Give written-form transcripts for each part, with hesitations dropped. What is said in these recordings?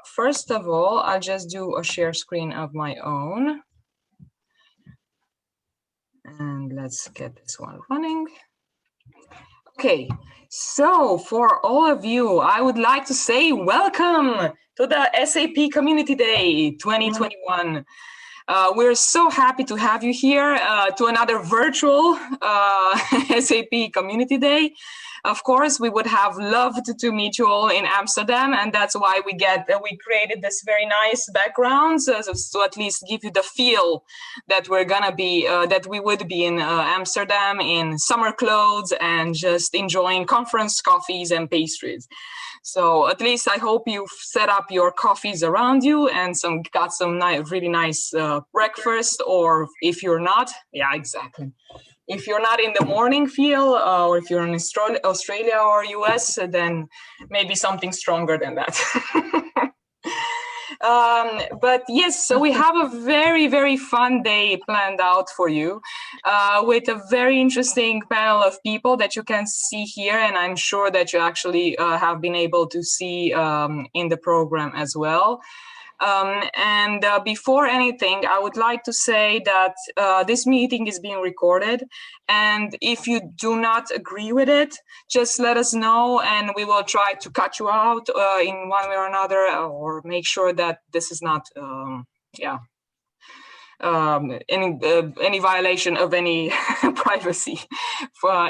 First of all, I'll just do a share screen of my own. And let's get this one running. Okay, so for all of you, I would like to say welcome to the SAP Community Day 2021. We're so happy to have you here to another virtual SAP Community Day. Of course, we would have loved to meet you all in Amsterdam, and that's why we created this very nice background, so at least give you the feel that that we would be in Amsterdam in summer clothes and just enjoying conference coffees and pastries. So at least I hope you've set up your coffees around you and got some really nice breakfast, or if you're not, yeah, exactly. If you're not in the morning feel, or if you're in Australia or US, then maybe something stronger than that. But yes, so we have a very, very fun day planned out for you with a very interesting panel of people that you can see here. And I'm sure that you actually have been able to see in the program as well. Before anything, I would like to say that this meeting is being recorded, and if you do not agree with it, just let us know and we will try to cut you out in one way or another, or make sure that this is not any violation of any privacy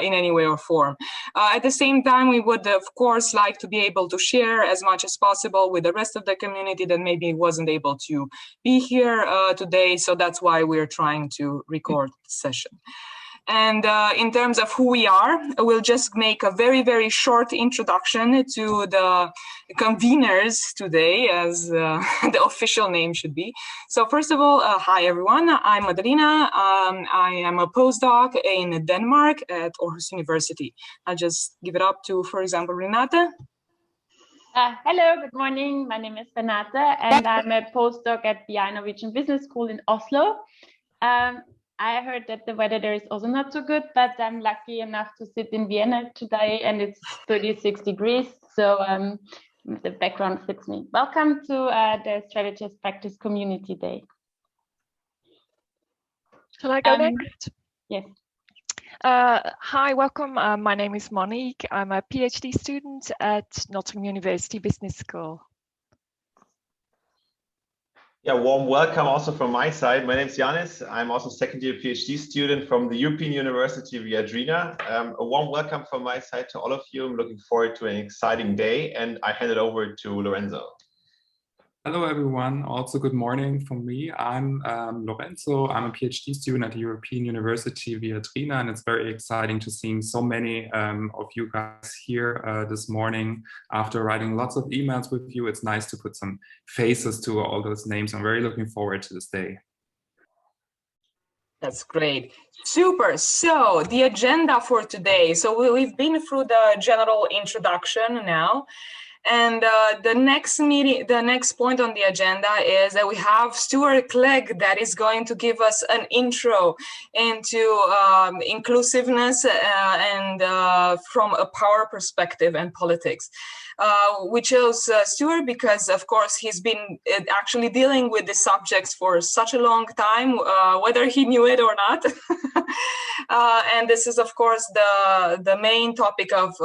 in any way or form. At the same time, we would of course like to be able to share as much as possible with the rest of the community that maybe wasn't able to be here today. So that's why we're trying to record the session. And in terms of who we are, we'll just make a very, very short introduction to the conveners today, as the official name should be. So first of all, hi everyone, I'm Madalina. I am a postdoc in Denmark at Aarhus University. I'll just give it up to, for example, Renate. Hello, good morning. My name is Renate and I'm a postdoc at the Norwegian Business School in Oslo. I heard that the weather there is also not so good, but I'm lucky enough to sit in Vienna today and it's 36 degrees, so the background fits me. Welcome to the Strategist Practice Community Day. Shall I go next? Yes. Hi, welcome. My name is Monique. I'm a PhD student at Nottingham University Business School. Yeah, warm welcome also from my side. My name is Janis. I'm also a second year PhD student from the European University of Viadrina. A warm welcome from my side to all of you. I'm looking forward to an exciting day, and I hand it over to Lorenzo. Hello, everyone. Also, good morning from me. I'm Lorenzo. I'm a PhD student at the European University of Viadrina, and it's very exciting to see so many of you guys here this morning. After writing lots of emails with you, it's nice to put some faces to all those names. I'm very looking forward to this day. That's great. Super. So the agenda for today. So we've been through the general introduction now. And the next point on the agenda is that we have Stewart Clegg that is going to give us an intro into inclusiveness and from a power perspective and politics. We chose Stewart because, of course, he's been actually dealing with the subjects for such a long time, whether he knew it or not. And this is, of course, the main topic of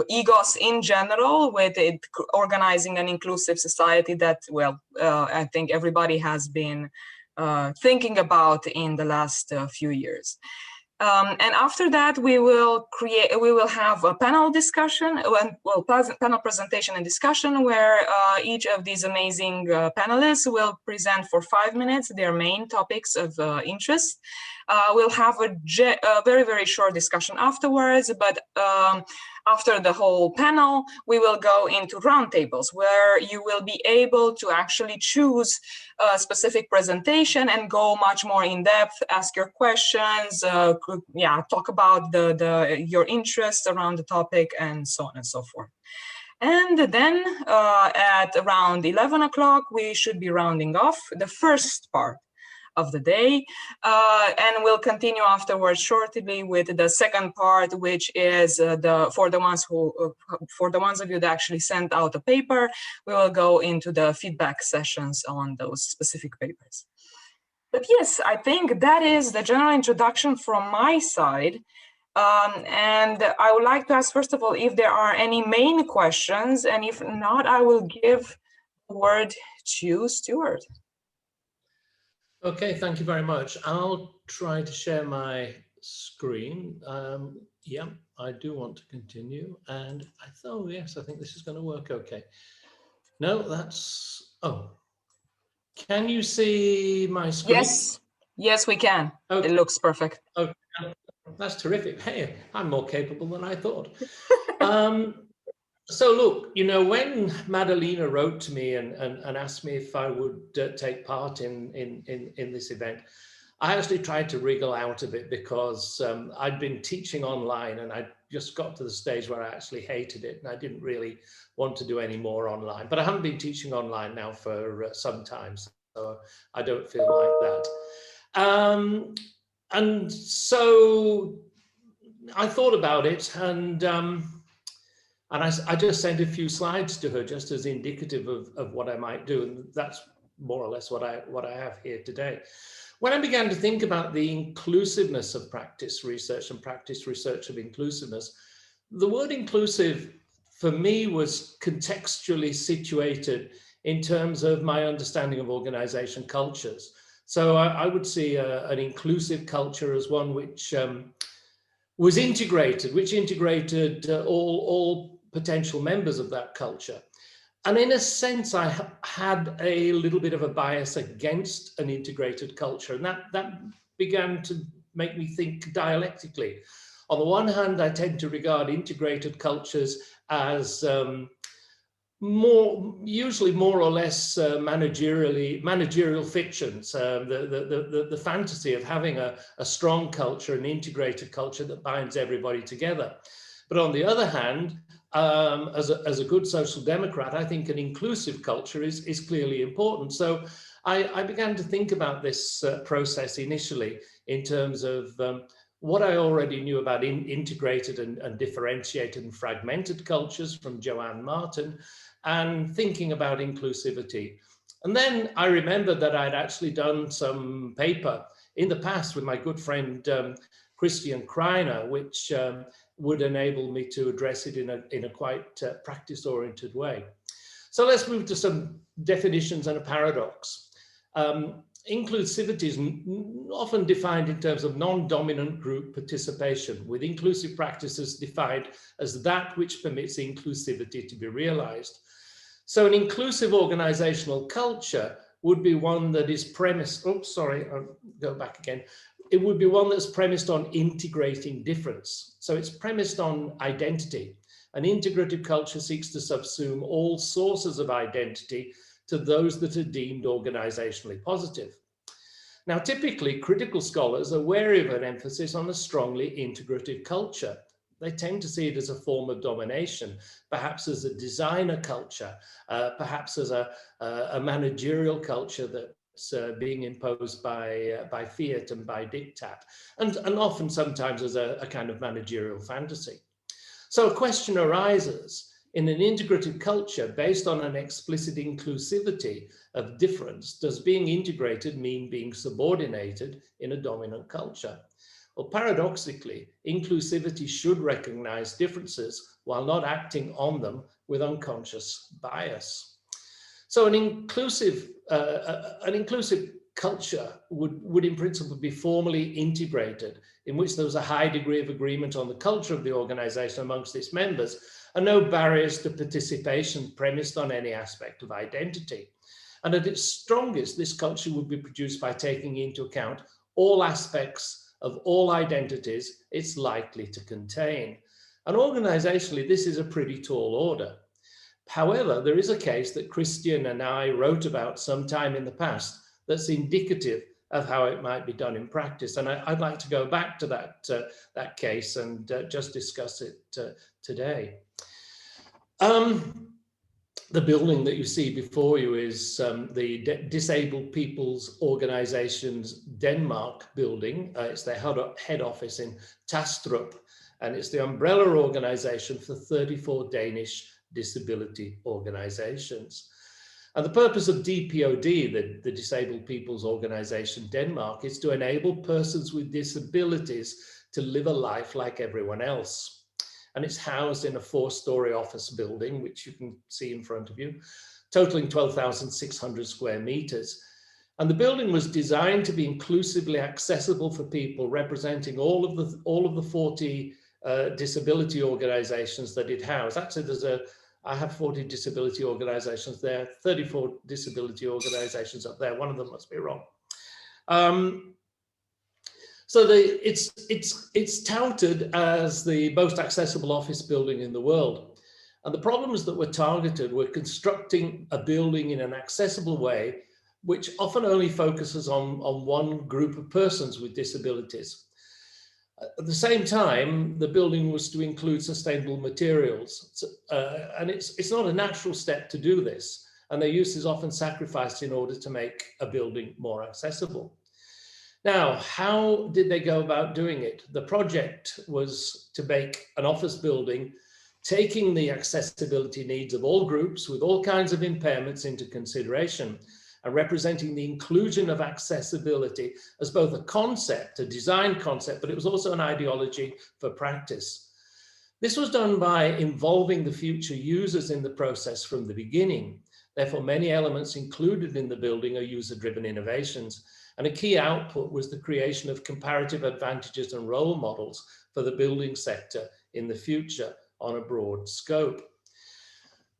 EGOS in general, with it organizing an inclusive society that, well, I think everybody has been thinking about in the last few years. And after that, we will have a panel discussion, panel presentation and discussion, where each of these amazing panelists will present for 5 minutes their main topics of interest. We'll have a very, very short discussion afterwards, but after the whole panel, we will go into roundtables where you will be able to actually choose a specific presentation and go much more in depth, ask your questions, talk about your interests around the topic, and so on and so forth. And then at around 11 o'clock, we should be rounding off the first part of the day. And we'll continue afterwards shortly with the second part, which is for the ones of you that actually sent out a paper, we will go into the feedback sessions on those specific papers. But yes, I think that is the general introduction from my side. And I would like to ask, first of all, if there are any main questions, and if not, I will give the word to Stewart. Okay, thank you very much. I'll try to share my screen. Yeah, I do want to continue. And I thought, yes, I think this is going to work okay. No, that's, oh. Can you see my screen? Yes, we can. Okay. It looks perfect. Okay, that's terrific. Hey, I'm more capable than I thought. So look, you know, when Madalena wrote to me and asked me if I would take part in this event, I actually tried to wriggle out of it because I'd been teaching online and I just got to the stage where I actually hated it and I didn't really want to do any more online. But I haven't been teaching online now for some time, so I don't feel like that. And so I thought about it and I just sent a few slides to her just as indicative of what I might do. And that's more or less what I have here today. When I began to think about the inclusiveness of practice research and practice research of inclusiveness, the word inclusive for me was contextually situated in terms of my understanding of organization cultures. So I would see an inclusive culture as one which was integrated, which integrated all potential members of that culture. And in a sense, I had a little bit of a bias against an integrated culture. And that began to make me think dialectically. On the one hand, I tend to regard integrated cultures as usually more or less managerial fictions, the fantasy of having a strong culture, an integrated culture that binds everybody together. But on the other hand, as a good social democrat, I think an inclusive culture is clearly important. So I began to think about this process initially in terms of what I already knew about integrated and differentiated and fragmented cultures from Joanne Martin, and thinking about inclusivity. And then I remembered that I'd actually done some paper in the past with my good friend Christian Kreiner, which would enable me to address it in a quite practice-oriented way. So let's move to some definitions and a paradox. Inclusivity is often defined in terms of non-dominant group participation, with inclusive practices defined as that which permits inclusivity to be realized. So an inclusive organizational culture would be one that is premised, I'll go back again. It would be one that's premised on integrating difference. So it's premised on identity. An integrative culture seeks to subsume all sources of identity to those that are deemed organizationally positive. Now, typically, critical scholars are wary of an emphasis on a strongly integrative culture. They tend to see it as a form of domination, perhaps as a designer culture, perhaps as a managerial culture that's being imposed by fiat and by diktat, and often sometimes as a kind of managerial fantasy. So a question arises: in an integrative culture based on an explicit inclusivity of difference, does being integrated mean being subordinated in a dominant culture? Well, paradoxically, inclusivity should recognize differences while not acting on them with unconscious bias. So an inclusive culture would in principle be formally integrated, in which there was a high degree of agreement on the culture of the organization amongst its members, and no barriers to participation premised on any aspect of identity. And at its strongest, this culture would be produced by taking into account all aspects of all identities it's likely to contain. And organizationally, this is a pretty tall order. However, there is a case that Christian and I wrote about sometime in the past that's indicative of how it might be done in practice. And I'd like to go back to that case and just discuss it today. The building that you see before you is the Disabled People's Organization's Denmark building. It's their head office in Tastrup, and it's the umbrella organization for 34 Danish disability organizations. And the purpose of DPOD, the Disabled People's Organization Denmark, is to enable persons with disabilities to live a life like everyone else. And it's housed in a 4-story office building, which you can see in front of you, totaling 12,600 square meters. And the building was designed to be inclusively accessible for people representing all of the 40 disability organizations that it housed. Actually, I have 40 disability organizations there, 34 disability organizations up there. One of them must be wrong. So it's touted as the most accessible office building in the world. And the problems that were targeted were constructing a building in an accessible way, which often only focuses on one group of persons with disabilities. At the same time, the building was to include sustainable materials. And it's not a natural step to do this. And their use is often sacrificed in order to make a building more accessible. Now, how did they go about doing it? The project was to make an office building, taking the accessibility needs of all groups with all kinds of impairments into consideration, and representing the inclusion of accessibility as both a concept, a design concept, but it was also an ideology for practice. This was done by involving the future users in the process from the beginning. Therefore, many elements included in the building are user-driven innovations. And a key output was the creation of comparative advantages and role models for the building sector in the future on a broad scope.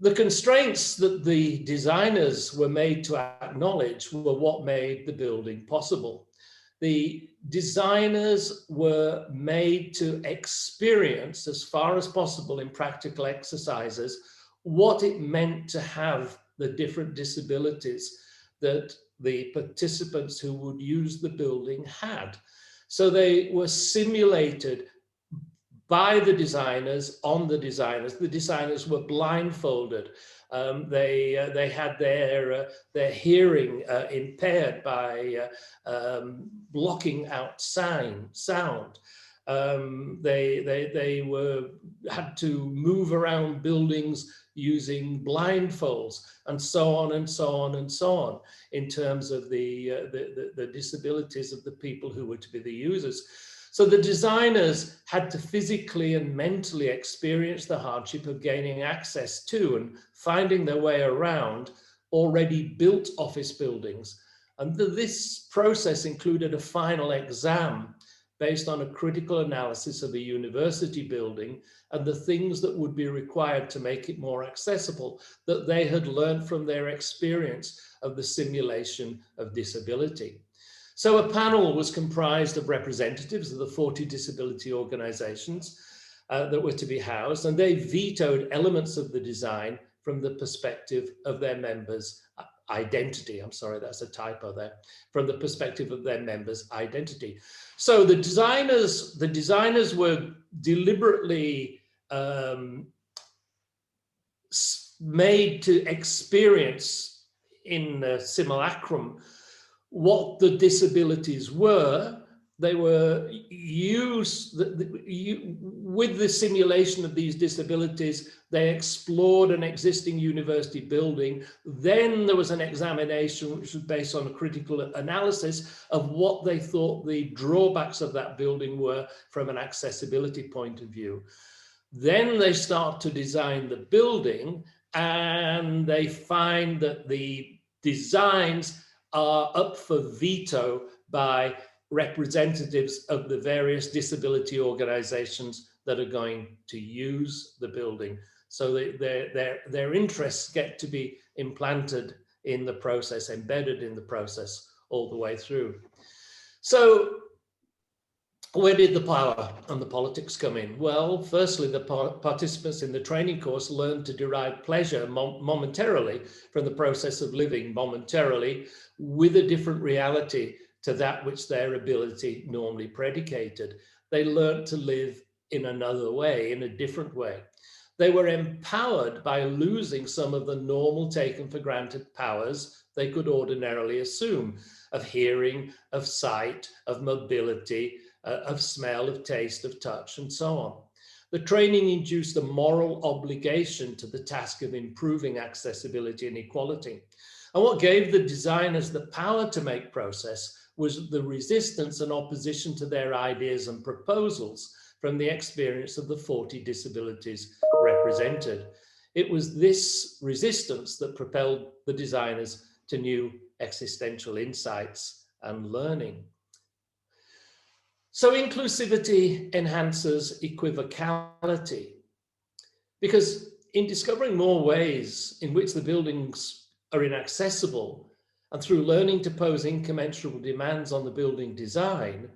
The constraints that the designers were made to acknowledge were what made the building possible. The designers were made to experience, as far as possible in practical exercises, what it meant to have the different disabilities that the participants who would use the building had. So they were simulated by the designers on the designers. The designers were blindfolded. They had their hearing impaired by blocking out sound. They had to move around buildings using blindfolds, and so on and so on and so on, in terms of the disabilities of the people who were to be the users. So the designers had to physically and mentally experience the hardship of gaining access to and finding their way around already built office buildings. And this process included a final exam based on a critical analysis of a university building and the things that would be required to make it more accessible that they had learned from their experience of the simulation of disability. So a panel was comprised of representatives of the 40 disability organizations that were to be housed, and they vetoed elements of the design from the perspective of their members' identity. I'm sorry, that's a typo there. From the perspective of their members' identity. So the designers were deliberately made to experience in a simulacrum what the disabilities were. They were used, with the simulation of these disabilities, they explored an existing university building. Then there was an examination which was based on a critical analysis of what they thought the drawbacks of that building were from an accessibility point of view. Then they start to design the building, and they find that the designs are up for veto by representatives of the various disability organizations that are going to use the building. So their interests get to be implanted in the process, embedded in the process all the way through. So where did the power and the politics come in? Well, firstly, the participants in the training course learned to derive pleasure momentarily from the process of living momentarily with a different reality to that which their ability normally predicated. They learned to live in another way, in a different way. They were empowered by losing some of the normal taken for granted powers they could ordinarily assume of hearing, of sight, of mobility, of smell, of taste, of touch, and so on. The training induced a moral obligation to the task of improving accessibility and equality. And what gave the designers the power to make process was the resistance and opposition to their ideas and proposals from the experience of the 40 disabilities represented. It was this resistance that propelled the designers to new existential insights and learning. So inclusivity enhances equivocality, because in discovering more ways in which the buildings are inaccessible, and through learning to pose incommensurable demands on the building design,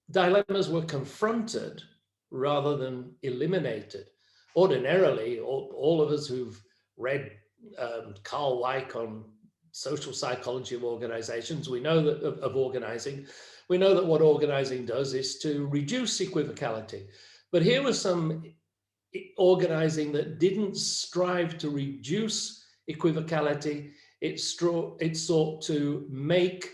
dilemmas were confronted rather than eliminated. Ordinarily, all of us who've read Carl Weick on social psychology of organizations, we know that of organizing, we know that what organizing does is to reduce equivocality. But here was some organizing that didn't strive to reduce equivocality. It sought to make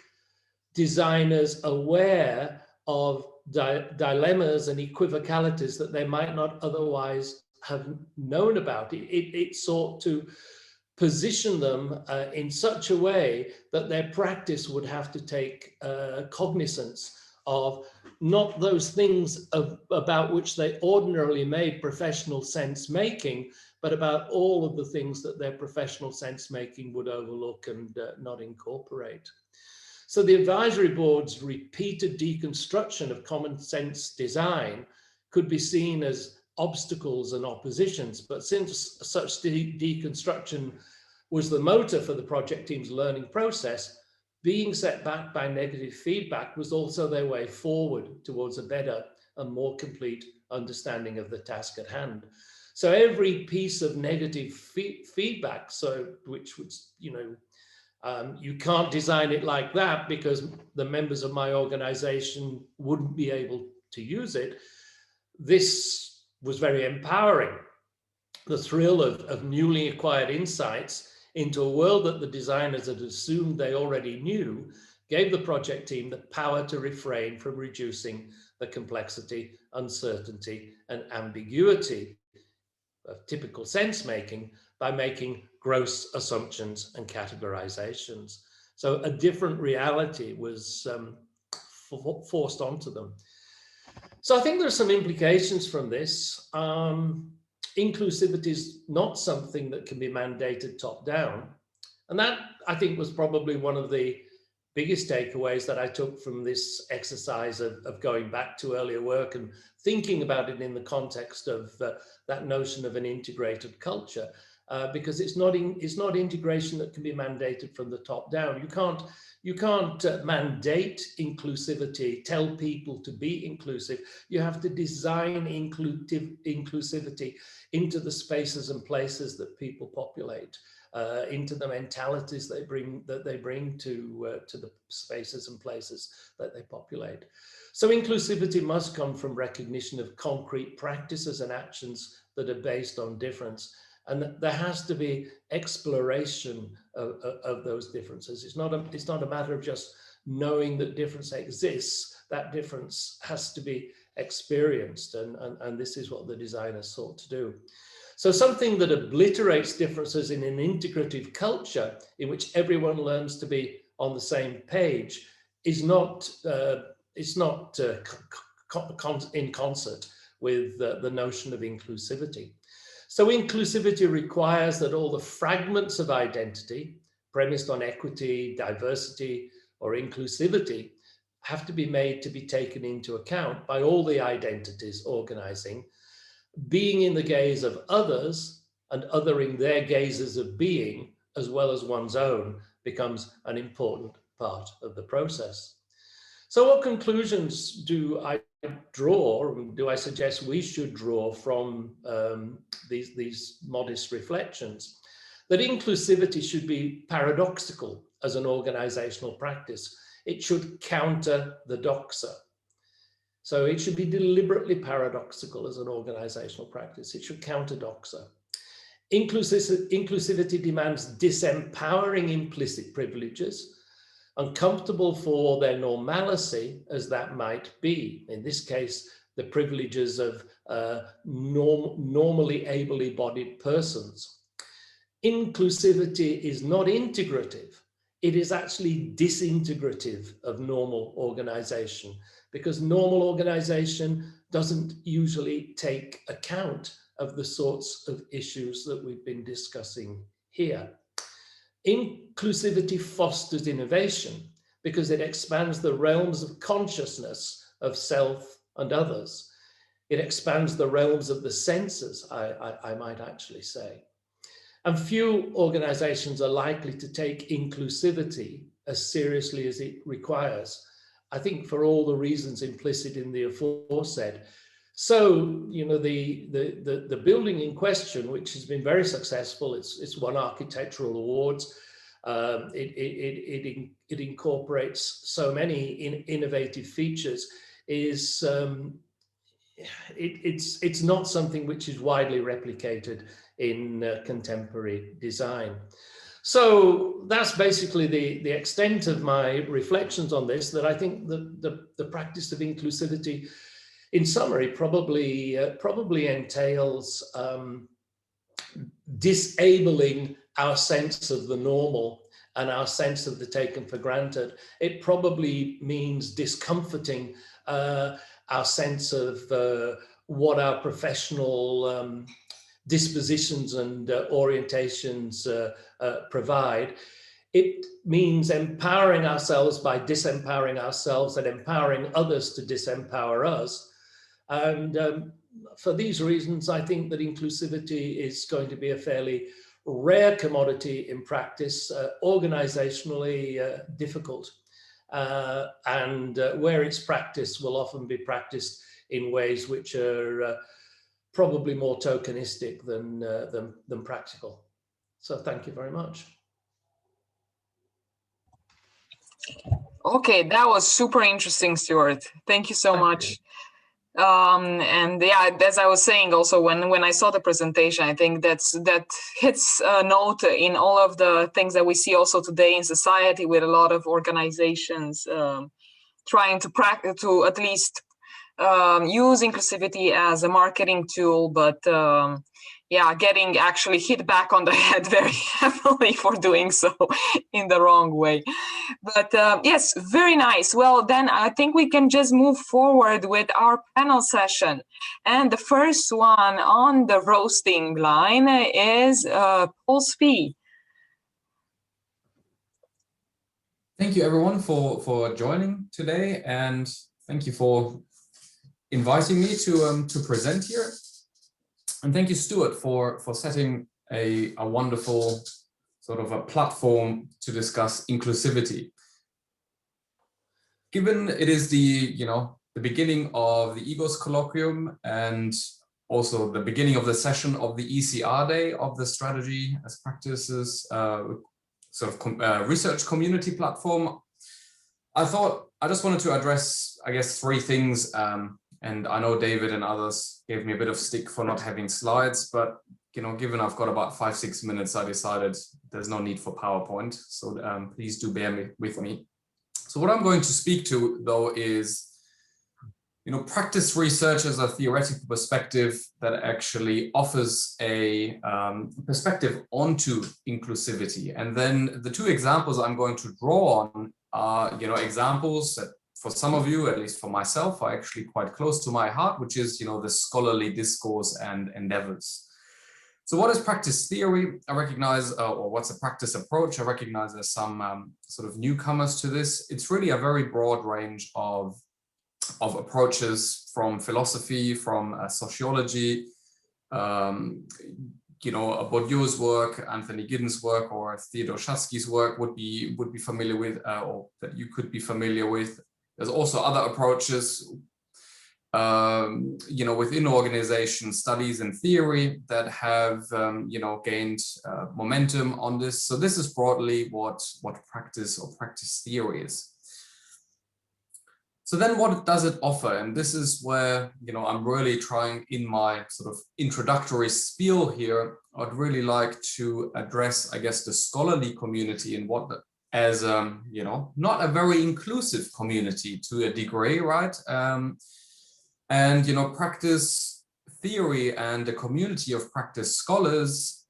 designers aware of dilemmas and equivocalities that they might not otherwise have known about. It sought to position them in such a way that their practice would have to take cognizance of not those things about which they ordinarily made professional sense making, but about all of the things that their professional sense making would overlook and not incorporate. So the advisory board's repeated deconstruction of common sense design could be seen as obstacles and oppositions, but since such deconstruction was the motor for the project team's learning process, being set back by negative feedback was also their way forward towards a better and more complete understanding of the task at hand. So every piece of negative feedback, which was, you can't design it like that because the members of my organization wouldn't be able to use it. This was very empowering. The thrill of newly acquired insights into a world that the designers had assumed they already knew gave the project team the power to refrain from reducing the complexity, uncertainty, and ambiguity of typical sense making by making gross assumptions and categorizations. So a different reality was forced onto them. So I think there are some implications from this. Inclusivity is not something that can be mandated top down. And that, I think, was probably one of the biggest takeaways that I took from this exercise of going back to earlier work and thinking about it in the context of that notion of an integrated culture, because it's not integration that can be mandated from the top down. You can't mandate inclusivity, tell people to be inclusive. You have to design inclusivity into the spaces and places that people populate, into the mentalities they bring to the spaces and places that they populate. So inclusivity must come from recognition of concrete practices and actions that are based on difference. And there has to be exploration of those differences. It's not a matter of just knowing that difference exists. That difference has to be experienced, and this is what the designers sought to do. So something that obliterates differences in an integrative culture in which everyone learns to be on the same page is not in concert with the notion of inclusivity. So inclusivity requires that all the fragments of identity premised on equity, diversity, or inclusivity have to be made to be taken into account by all the identities organizing. Being in the gaze of others and othering their gazes of being, as well as one's own, becomes an important part of the process. So what conclusions do I draw, or do I suggest we should draw from these modest reflections? That inclusivity should be paradoxical as an organizational practice. It should counter the doxa. So it should be deliberately paradoxical as an organizational practice. It should counterdoxa. Inclusivity demands disempowering implicit privileges, uncomfortable for their normalcy as that might be. In this case, the privileges of normally able-bodied persons. Inclusivity is not integrative. It is actually disintegrative of normal organization, because normal organization doesn't usually take account of the sorts of issues that we've been discussing here. Inclusivity fosters innovation because it expands the realms of consciousness of self and others. It expands the realms of the senses, I might actually say. And few organizations are likely to take inclusivity as seriously as it requires, I think, for all the reasons implicit in the aforesaid. So, you know, the building in question, which has been very successful, it's won architectural awards. It incorporates so many innovative features. It's not something which is widely replicated in contemporary design. So that's basically the extent of my reflections on this, that I think the practice of inclusivity, in summary, probably entails disabling our sense of the normal and our sense of the taken for granted. It probably means discomforting our sense of what our professional dispositions and orientations provide. It means empowering ourselves by disempowering ourselves and empowering others to disempower us. And for these reasons, I think that inclusivity is going to be a fairly rare commodity in practice, organizationally difficult, and where it's practiced will often be practiced in ways which are probably more tokenistic than practical. So thank you very much. Okay, that was super interesting, Stewart. Thank you so much. And yeah, as I was saying also, when I saw the presentation, I think that hits a note in all of the things that we see also today in society, with a lot of organizations trying to at least use inclusivity as a marketing tool, but yeah, getting actually hit back on the head very heavily for doing so in the wrong way. But yes, very nice. Well, then I think we can just move forward with our panel session. And the first one on the roasting line is Paul Spee. Thank you everyone for joining today, and thank you for inviting me to present here. And thank you, Stewart, for setting a wonderful sort of a platform to discuss inclusivity. Given it is the beginning of the EGOS colloquium and also the beginning of the session of the ECR day of the Strategy as Practices research community platform, I thought I just wanted to address, I guess, three things. And I know David and others gave me a bit of stick for not having slides, but given I've got about 5-6 minutes, I decided there's no need for PowerPoint. So please do bear with me. So what I'm going to speak to, though, is practice research as a theoretical perspective that actually offers a perspective onto inclusivity. And then the two examples I'm going to draw on are, examples that for some of you, at least for myself, are actually quite close to my heart, which is, the scholarly discourse and endeavors. So what is practice theory? I recognize, or what's a practice approach? I recognize there's some sort of newcomers to this. It's really a very broad range of approaches, from philosophy, from sociology, Bourdieu's work, Anthony Giddens' work, or Theodore Shatsky's work would be familiar with, or that you could be familiar with. There's also other approaches, within organization studies and theory that have, gained momentum on this. So this is broadly what practice or practice theory is. So then what does it offer? And this is where, you know, I'm really trying in my sort of introductory spiel here, I'd really like to address, I guess, the scholarly community and what as, you know, not a very inclusive community to a degree, right? And, you know, practice theory and the community of practice scholars,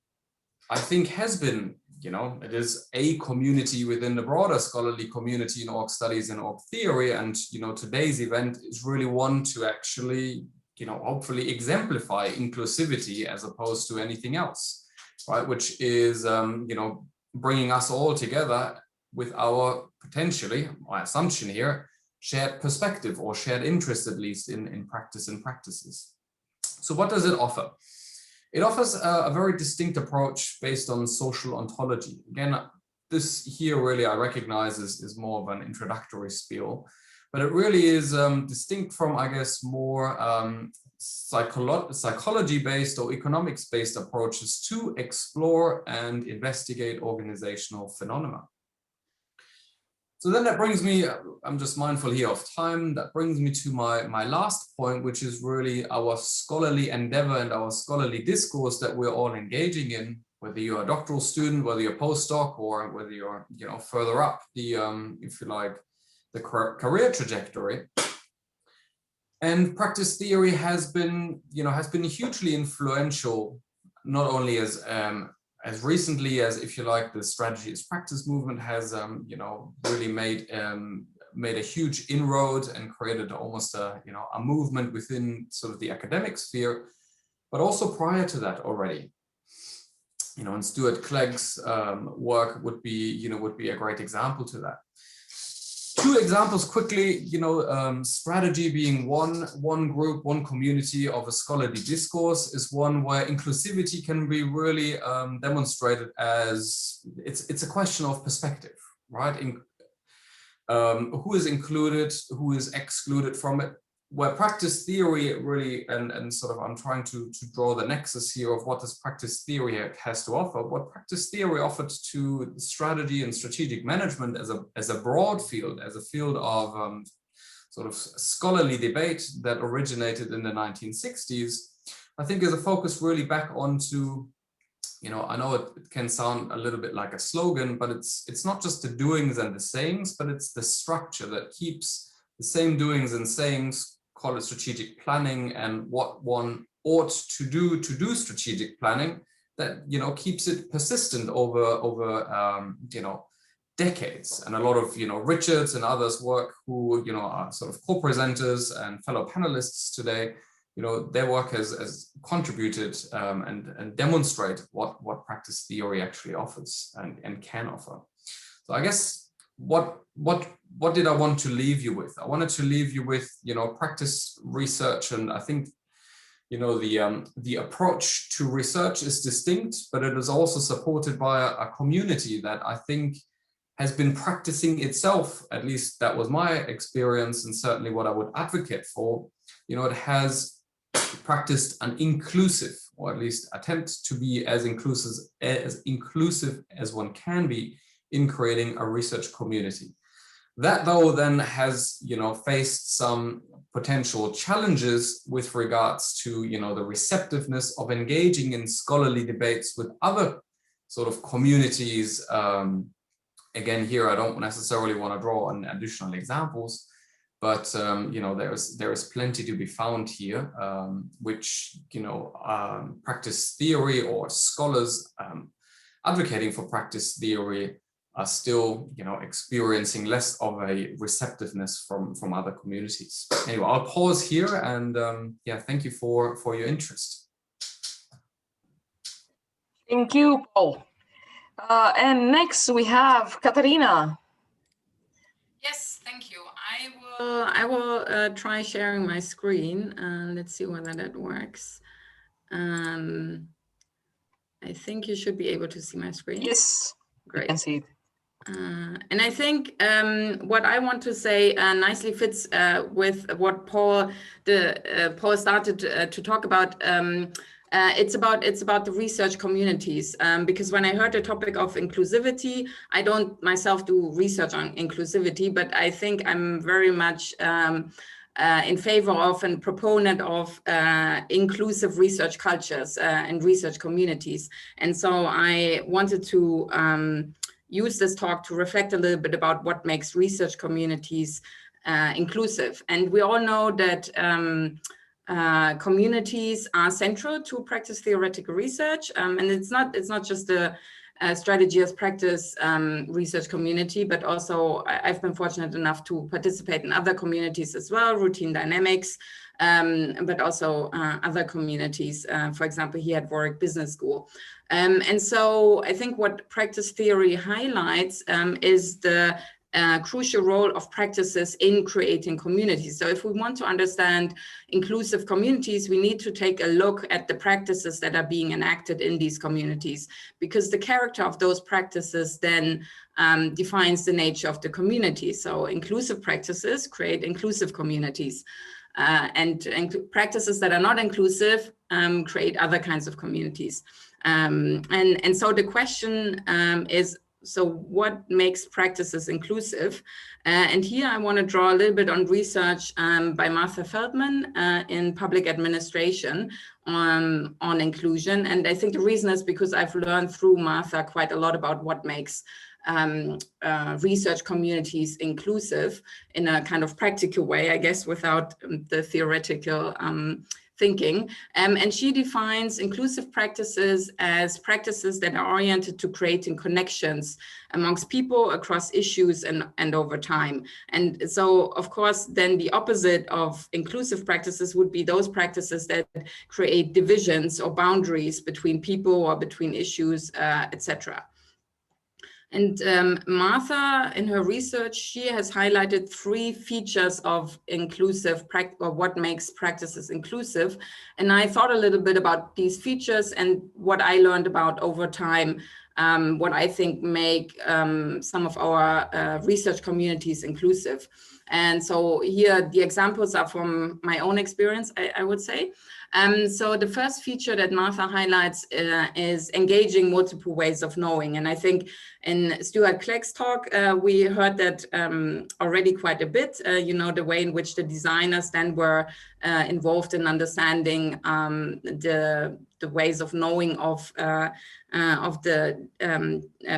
I think has been, you know, it is a community within the broader scholarly community in org studies and org theory. And, you know, today's event is really one to actually, you know, hopefully exemplify inclusivity as opposed to anything else, right? Which is, you know, bringing us all together with our potentially, my assumption here, shared perspective or shared interest, at least in practice and practices. So what does it offer? It offers a very distinct approach based on social ontology. Again, this here really I recognize is more of an introductory spiel, but it really is distinct from, I guess, more psychology-based or economics-based approaches to explore and investigate organizational phenomena. So then that brings me, I'm just mindful here of time, that brings me to my last point, which is really our scholarly endeavor and our scholarly discourse that we're all engaging in, whether you're a doctoral student, whether you're a postdoc, or whether you're, you know, further up the, if you like, the career trajectory. And practice theory has been, you know, has been hugely influential, not only as recently as, if you like, the strategy as practice movement has, you know, really made a huge inroad and created almost a, you know, a movement within sort of the academic sphere, but also prior to that already. You know, and Stewart Clegg's work would be a great example to that. Two examples quickly, you know, strategy being one group, one community of a scholarly discourse is one where inclusivity can be really demonstrated as it's a question of perspective, right? Who is included, who is excluded from it, where practice theory really, and sort of I'm trying to draw the nexus here of what does practice theory has to offer. What practice theory offered to strategy and strategic management as a broad field, as a field of sort of scholarly debate that originated in the 1960s, I think is a focus really back onto, you know, I know it can sound a little bit like a slogan, but it's not just the doings and the sayings, but it's the structure that keeps the same doings and sayings, call it strategic planning, and what one ought to do strategic planning, that, you know, keeps it persistent over you know, decades. And a lot of, you know, Richard's and others work who, you know, are sort of co-presenters and fellow panelists today, you know, their work has contributed and demonstrated what practice theory actually offers and can offer. So I guess what did I want to leave you with? I wanted to leave you with, you know, practice research, and I think, you know, the approach to research is distinct, but it is also supported by a community that I think has been practicing itself. At least that was my experience, and certainly what I would advocate for. You know, it has practiced an inclusive, or at least attempt to be as inclusive as one can be in creating a research community. That, though, then has, you know, faced some potential challenges with regards to, you know, the receptiveness of engaging in scholarly debates with other sort of communities. Again, here I don't necessarily want to draw on additional examples, but you know, there is plenty to be found here, which, you know, practice theory or scholars advocating for practice theory are still, you know, experiencing less of a receptiveness from other communities. Anyway, I'll pause here, and yeah, thank you for your interest. Thank you, Paul. And next we have Katharina. Yes, thank you. I will try sharing my screen. Let's see whether that works. I think you should be able to see my screen. Yes, great. I can see it. And I think what I want to say nicely fits with what Paul started to talk about it's about the research communities, because when I heard the topic of inclusivity, I don't myself do research on inclusivity, but I think I'm very much in favor of and proponent of inclusive research cultures and research communities. And so I wanted to use this talk to reflect a little bit about what makes research communities inclusive. And we all know that communities are central to practice theoretical research, and it's not just a strategy as practice research community, but also I've been fortunate enough to participate in other communities as well, routine dynamics, but also other communities, for example, here at Warwick Business School. And so I think what practice theory highlights is the crucial role of practices in creating communities. So if we want to understand inclusive communities, we need to take a look at the practices that are being enacted in these communities, because the character of those practices then defines the nature of the community. So inclusive practices create inclusive communities, and practices that are not inclusive create other kinds of communities. And so the question is, so what makes practices inclusive? And here I want to draw a little bit on research by Martha Feldman in public administration on inclusion. And I think the reason is because I've learned through Martha quite a lot about what makes research communities inclusive in a kind of practical way, I guess, without the theoretical thinking. And she defines inclusive practices as practices that are oriented to creating connections amongst people across issues and over time. And so, of course, then the opposite of inclusive practices would be those practices that create divisions or boundaries between people or between issues, etc. And Martha, in her research, she has highlighted 3 features of inclusive practice, or what makes practices inclusive. And I thought a little bit about these features and what I learned about over time, what I think make some of our research communities inclusive. And so here the examples are from my own experience, I would say. So the first feature that Martha highlights is engaging multiple ways of knowing. And I think in Stewart Clegg's talk, we heard that already quite a bit, you know, the way in which the designers then were involved in understanding the ways of knowing of the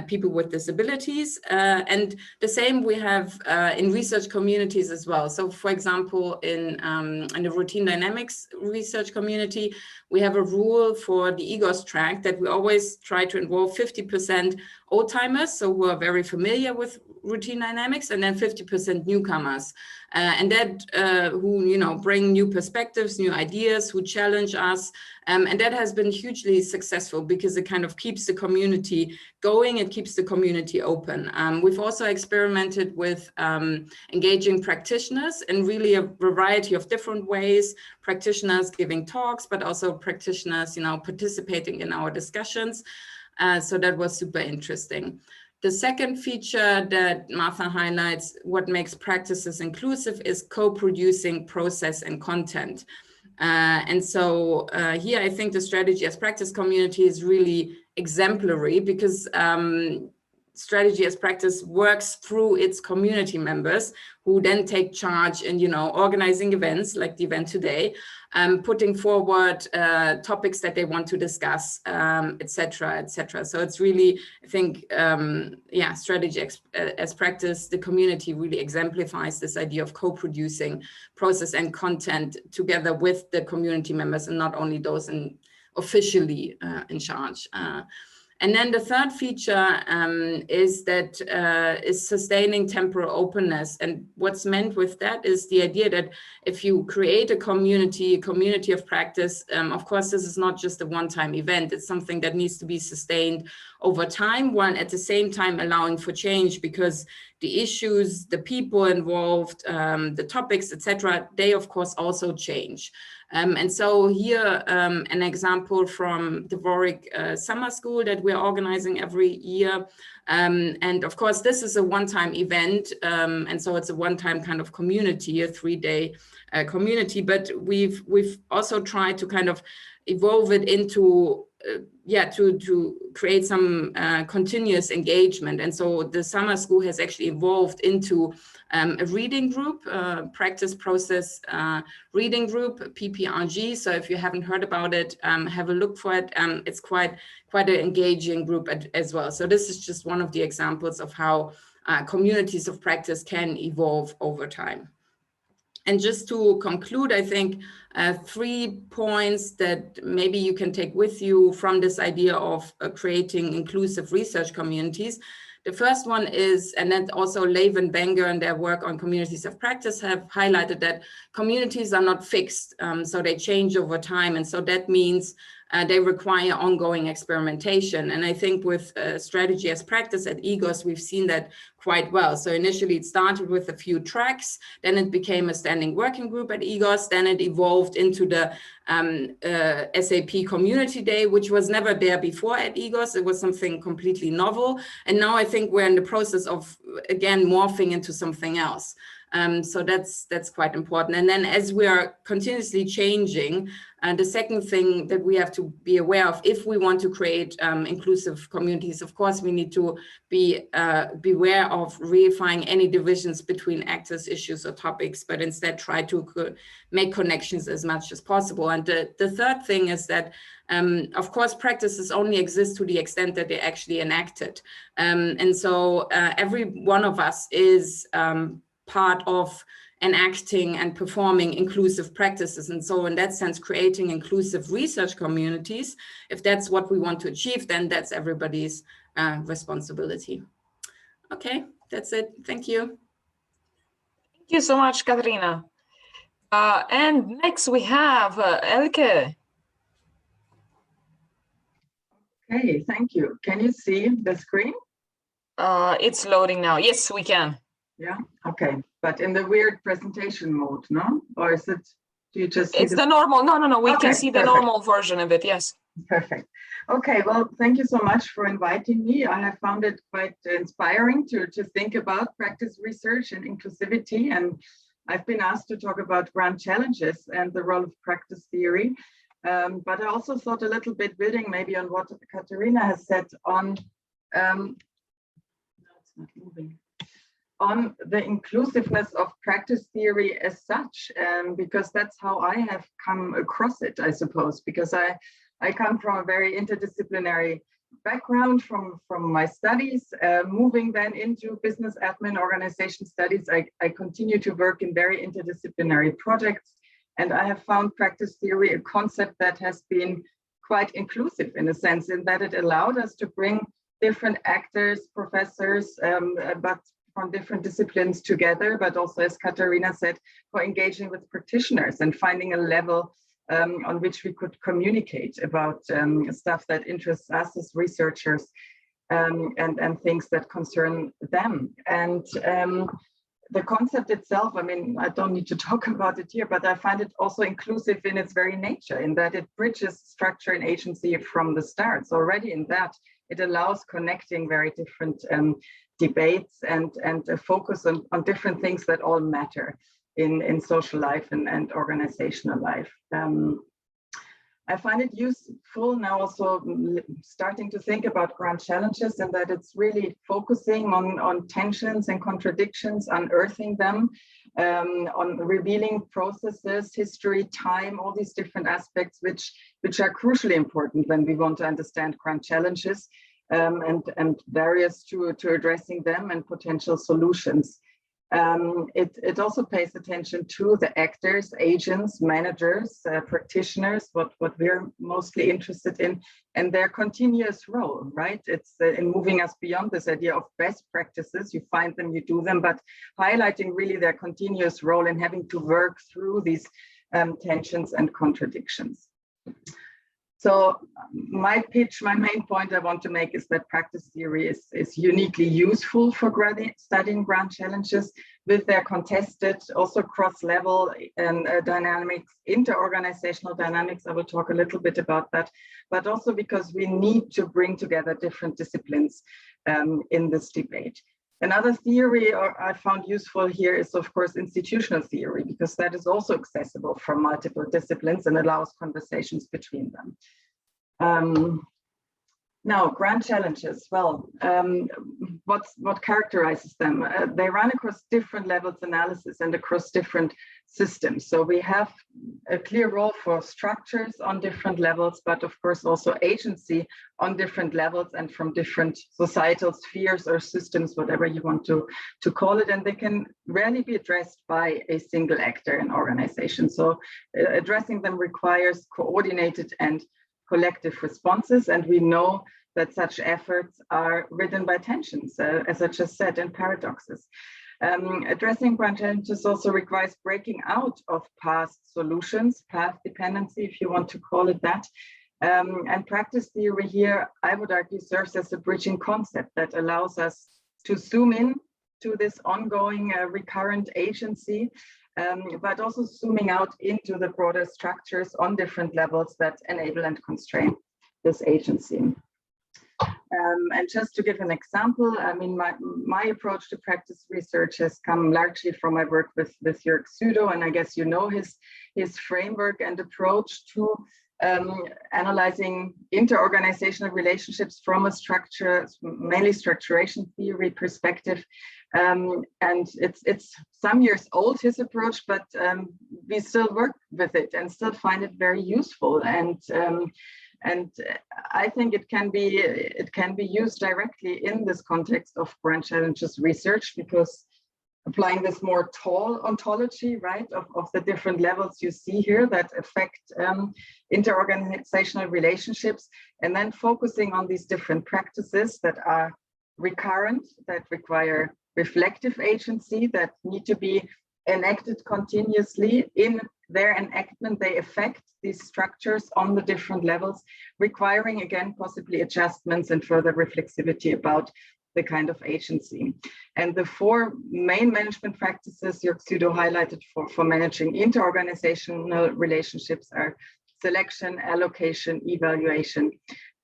people with disabilities. And the same we have in research communities as well. So for example, in the routine dynamics research community, we have a rule for the EGOS track that we always try to involve 50% old timers, so who are very familiar with routine dynamics, and then 50% newcomers. And that who, you know, bring new perspectives, new ideas, who challenge us. And that has been hugely successful because it kind of keeps the community going, it keeps the community open. We've also experimented with engaging practitioners in really a variety of different ways, practitioners giving talks, but also practitioners, you know, participating in our discussions. So that was super interesting. The second feature that Martha highlights, what makes practices inclusive, is co-producing process and content. And so here I think the strategy as practice community is really exemplary because strategy as practice works through its community members who then take charge in, you know, organizing events like the event today, putting forward topics that they want to discuss, etc., etc. So it's really, I think, yeah, strategy as practice, the community really exemplifies this idea of co-producing process and content together with the community members and not only those officially in charge. And then the third feature is that is sustaining temporal openness. And what's meant with that is the idea that if you create a community of practice, of course, this is not just a one-time event. It's something that needs to be sustained over time, while at the same time allowing for change, because the issues, the people involved, the topics, etc., they of course also change. And so here, an example from the Warwick Summer School that we're organizing every year. And of course, this is a one-time event. And so it's a one-time kind of community, a 3-day community. But we've also tried to kind of evolve it into to create some continuous engagement. And so the summer school has actually evolved into a reading group, practice process reading group, PPRG. So if you haven't heard about it, have a look for it. It's quite an engaging group as well. So this is just one of the examples of how communities of practice can evolve over time. And just to conclude, I think 3 points that maybe you can take with you from this idea of creating inclusive research communities. The first one is, and then also Levin Wenger and their work on communities of practice have highlighted that communities are not fixed, so they change over time. And so that means they require ongoing experimentation. And I think with strategy as practice at EGOS, we've seen that quite well. So initially it started with a few tracks, then it became a standing working group at EGOS, then it evolved into the SAP Community Day, which was never there before at EGOS. It was something completely novel. And now I think we're in the process of, again, morphing into something else. So that's quite important. And then as we are continuously changing, the second thing that we have to be aware of, if we want to create inclusive communities, of course, we need to be beware of reifying any divisions between actors, issues, or topics, but instead try to make connections as much as possible. And the third thing is that, of course, practices only exist to the extent that they're actually enacted. And so every one of us is part of enacting and performing inclusive practices. And so in that sense, creating inclusive research communities, if that's what we want to achieve, then that's everybody's responsibility. Okay, that's it. Thank you. Thank you so much, Katharina. And next we have Elke. Okay, thank you. Can you see the screen? It's loading now. Yes, we can. Yeah, okay. But in the weird presentation mode, no? Or is it, do you just see it's the normal, no, we okay, can see the perfect. normal version of it, yes. Perfect. Okay, well, thank you so much for inviting me. I have found it quite inspiring to think about practice research and inclusivity. And I've been asked to talk about grand challenges and the role of practice theory. But I also thought a little bit building maybe on what Katharina has said on, no, it's not moving. On the inclusiveness of practice theory as such, because that's how I have come across it, I suppose, because I come from a very interdisciplinary background from my studies, moving then into business admin organization studies. I continue to work in very interdisciplinary projects, and I have found practice theory a concept that has been quite inclusive in a sense, in that it allowed us to bring different actors, professors, but from different disciplines together, but also, as Katharina said, for engaging with practitioners and finding a level on which we could communicate about stuff that interests us as researchers and things that concern them. And the concept itself, I mean, I don't need to talk about it here, but I find it also inclusive in its very nature, in that it bridges structure and agency from the start. So already in that, it allows connecting very different debates and a focus on different things that all matter in social life and organizational life. I find it useful now also starting to think about grand challenges, and that it's really focusing on tensions and contradictions, unearthing them, on revealing processes, history, time, all these different aspects which are crucially important when we want to understand grand challenges and barriers to addressing them and potential solutions. It also pays attention to the actors, agents, managers, practitioners, what we're mostly interested in, and their continuous role, right? It's in moving us beyond this idea of best practices. You find them, you do them, but highlighting really their continuous role in having to work through these tensions and contradictions. So my pitch, my main point I want to make is that practice theory is uniquely useful for studying grand challenges with their contested, also cross-level and dynamics, inter-organizational dynamics. I will talk a little bit about that, but also because we need to bring together different disciplines in this debate. Another theory I found useful here is, of course, institutional theory, because that is also accessible from multiple disciplines and allows conversations between them. Now, grand challenges. Well, what characterizes them? They run across different levels analysis and across different systems. So we have a clear role for structures on different levels, but of course also agency on different levels and from different societal spheres or systems, whatever you want to call it. And they can rarely be addressed by a single actor in organization. So addressing them requires coordinated and collective responses, and we know that such efforts are ridden by tensions, as I just said, and paradoxes. Addressing grand challenges also requires breaking out of past solutions, path dependency, if you want to call it that. And practice theory here, I would argue, serves as a bridging concept that allows us to zoom in to this ongoing recurrent agency, but also zooming out into the broader structures on different levels that enable and constrain this agency. And just to give an example, I mean, my approach to practice research has come largely from my work with Jörg Südow, and I guess you know his framework and approach to analyzing interorganizational relationships from a mainly structuration theory perspective. And it's some years old, his approach, but we still work with it and still find it very useful. And I think it can be used directly in this context of grand challenges research, because applying this more tall ontology, right, of the different levels you see here that affect interorganizational relationships, and then focusing on these different practices that are recurrent, that require reflective agency, that need to be enacted continuously. In their enactment, they affect these structures on the different levels, requiring, again, possibly adjustments and further reflexivity about the kind of agency. And the four main management practices Jörg Südow highlighted for managing interorganizational relationships are selection, allocation, evaluation,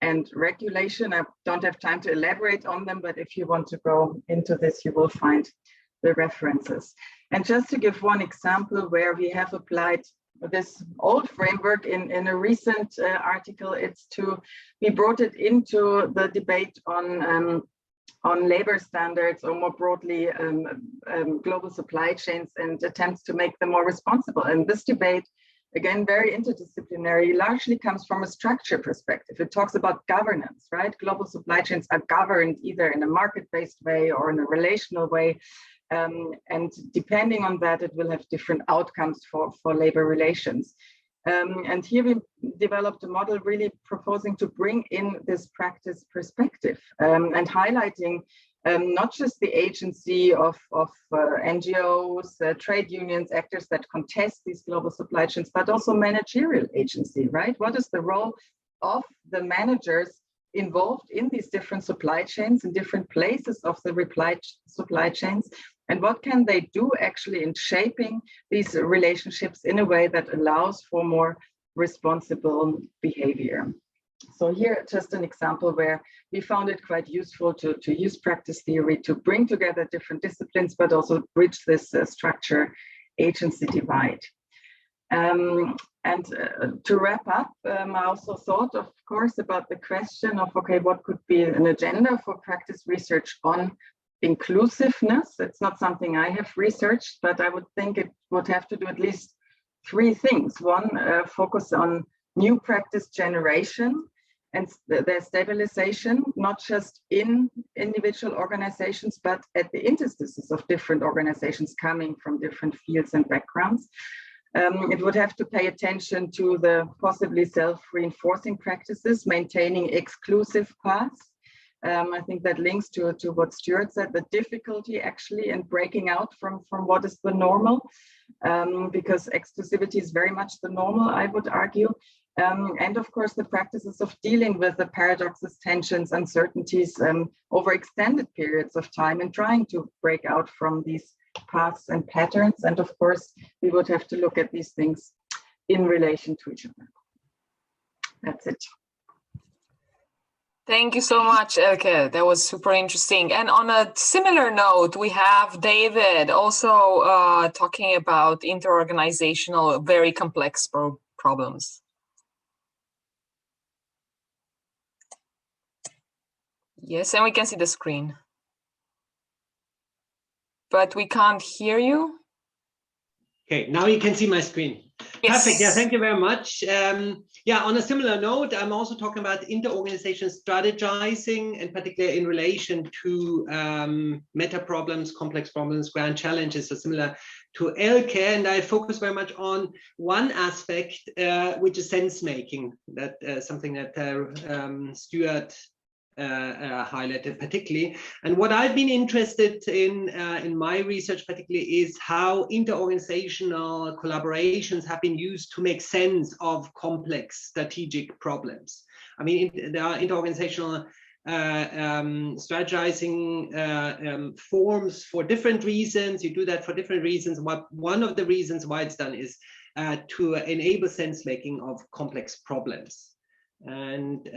and regulation. I don't have time to elaborate on them, but if you want to go into this, you will find the references. And just to give one example where we have applied this old framework in a recent article, we brought it into the debate on labor standards, or more broadly global supply chains, and attempts to make them more responsible. And this debate, again, very interdisciplinary, largely comes from a structure perspective. It talks about governance, right? Global supply chains are governed either in a market-based way or in a relational way. And depending on that, it will have different outcomes for labor relations. And here we developed a model really proposing to bring in this practice perspective and highlighting not just the agency of NGOs, trade unions, actors that contest these global supply chains, but also managerial agency, right? What is the role of the managers involved in these different supply chains in different places of the supply chains? And what can they do actually in shaping these relationships in a way that allows for more responsible behavior? So here, just an example where we found it quite useful to use practice theory to bring together different disciplines, but also bridge this structure agency divide. And to wrap up, I also thought, of course, about the question of, okay, what could be an agenda for practice research on inclusiveness? It's not something I have researched, but I would think it would have to do at least three things. One, focus on new practice generation and their stabilization, not just in individual organizations, but at the interstices of different organizations coming from different fields and backgrounds. It would have to pay attention to the possibly self-reinforcing practices, maintaining exclusive paths. I think that links to what Stewart said, the difficulty actually in breaking out from what is the normal, because exclusivity is very much the normal, I would argue. And of course, the practices of dealing with the paradoxes, tensions, uncertainties over extended periods of time and trying to break out from these paths and patterns. And of course, we would have to look at these things in relation to each other. That's it. Thank you so much, Elke. That was super interesting. And on a similar note, we have David also talking about interorganizational, very complex problems. Yes, and we can see the screen. But we can't hear you. Okay, now you can see my screen. Yes. Perfect. Yeah, thank you very much. Yeah, on a similar note, I'm also talking about interorganization strategizing, and particularly in relation to meta problems, complex problems, grand challenges, so similar to Elke. And I focus very much on one aspect, which is sense making. That something that Stewart highlighted particularly. And what I've been interested in my research particularly is how interorganizational collaborations have been used to make sense of complex strategic problems. I mean, there are interorganizational strategizing forms for different reasons. You do that for different reasons. One of the reasons why it's done is to enable sense making of complex problems. And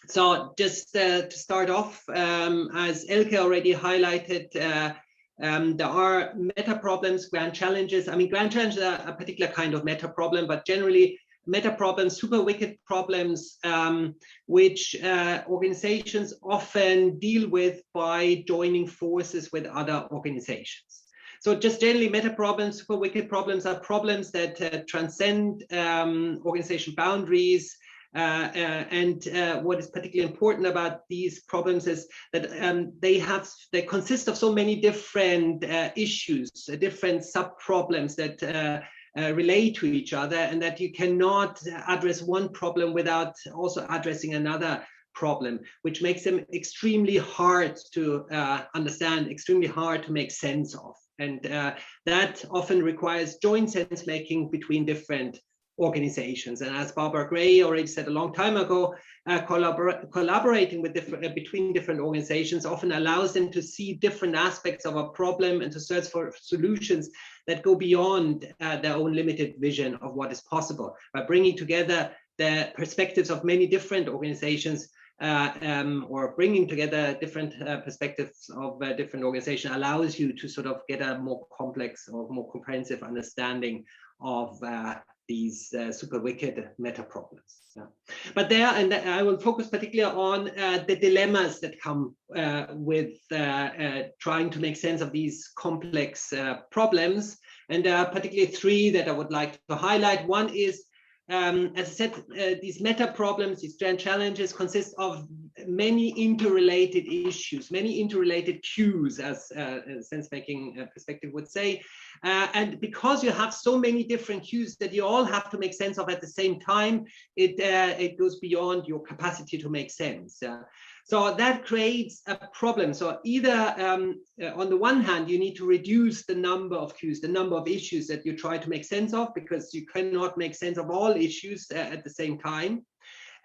so just to start off, as Elke already highlighted, there are meta problems, grand challenges. I mean, grand challenges are a particular kind of meta problem, but generally meta problems, super wicked problems, which organizations often deal with by joining forces with other organizations. So just generally meta problems, super wicked problems are problems that transcend organization boundaries. And what is particularly important about these problems is that they consist of so many different issues, different sub-problems that relate to each other, and that you cannot address one problem without also addressing another problem, which makes them extremely hard to understand, extremely hard to make sense of. And that often requires joint sense making between different organizations. And as Barbara Gray already said a long time ago, collaborating with between different organizations often allows them to see different aspects of a problem and to search for solutions that go beyond their own limited vision of what is possible. By bringing together the perspectives of many different organizations, or bringing together different perspectives of different organizations allows you to sort of get a more complex or more comprehensive understanding of these super wicked meta problems. Yeah. But there, and I will focus particularly on the dilemmas that come with trying to make sense of these complex problems. And there are particularly three that I would like to highlight. One is, as I said, these meta problems, these grand challenges consist of many interrelated issues, many interrelated cues, as a sense-making perspective would say. And because you have so many different cues that you all have to make sense of at the same time, it goes beyond your capacity to make sense. So that creates a problem. So either on the one hand, you need to reduce the number of cues, the number of issues that you try to make sense of, because you cannot make sense of all issues at the same time.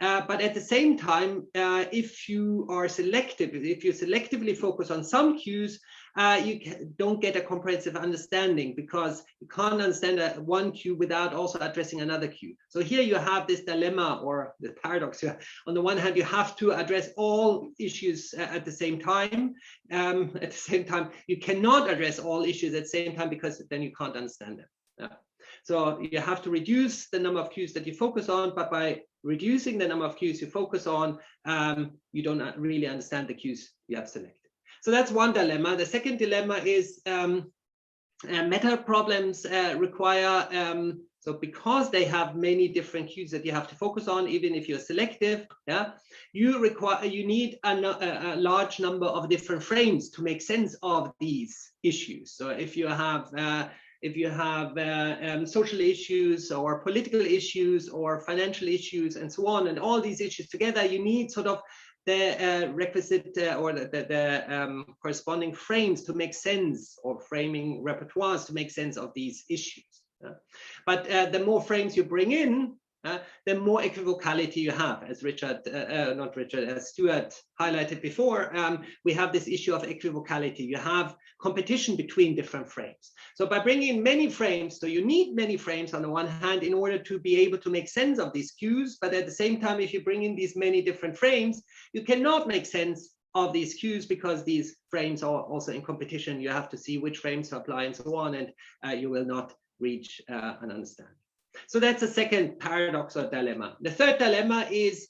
But at the same time, if you are selective, if you selectively focus on some cues, you don't get a comprehensive understanding, because you can't understand one cue without also addressing another cue. So here you have this dilemma, or the paradox here. On the one hand, you have to address all issues at the same time. At the same time, you cannot address all issues at the same time, because then you can't understand them. Yeah. So you have to reduce the number of cues that you focus on, but by reducing the number of cues you focus on, you don't really understand the cues you have selected. So that's one dilemma. The second dilemma is meta problems require, so because they have many different cues that you have to focus on, even if you're selective, yeah, you need a large number of different frames to make sense of these issues. So if you have social issues or political issues or financial issues and so on, and all these issues together, you need sort of the requisite or the corresponding frames to make sense, or framing repertoires to make sense of these issues. But the more frames you bring in, the more equivocality you have, as as Stewart highlighted before. We have this issue of equivocality. You have competition between different frames. So by bringing in many frames, so you need many frames on the one hand in order to be able to make sense of these cues, but at the same time, if you bring in these many different frames, you cannot make sense of these cues because these frames are also in competition. You have to see which frames to apply and so on, and you will not reach an understanding. So that's a second paradox or dilemma. The third dilemma is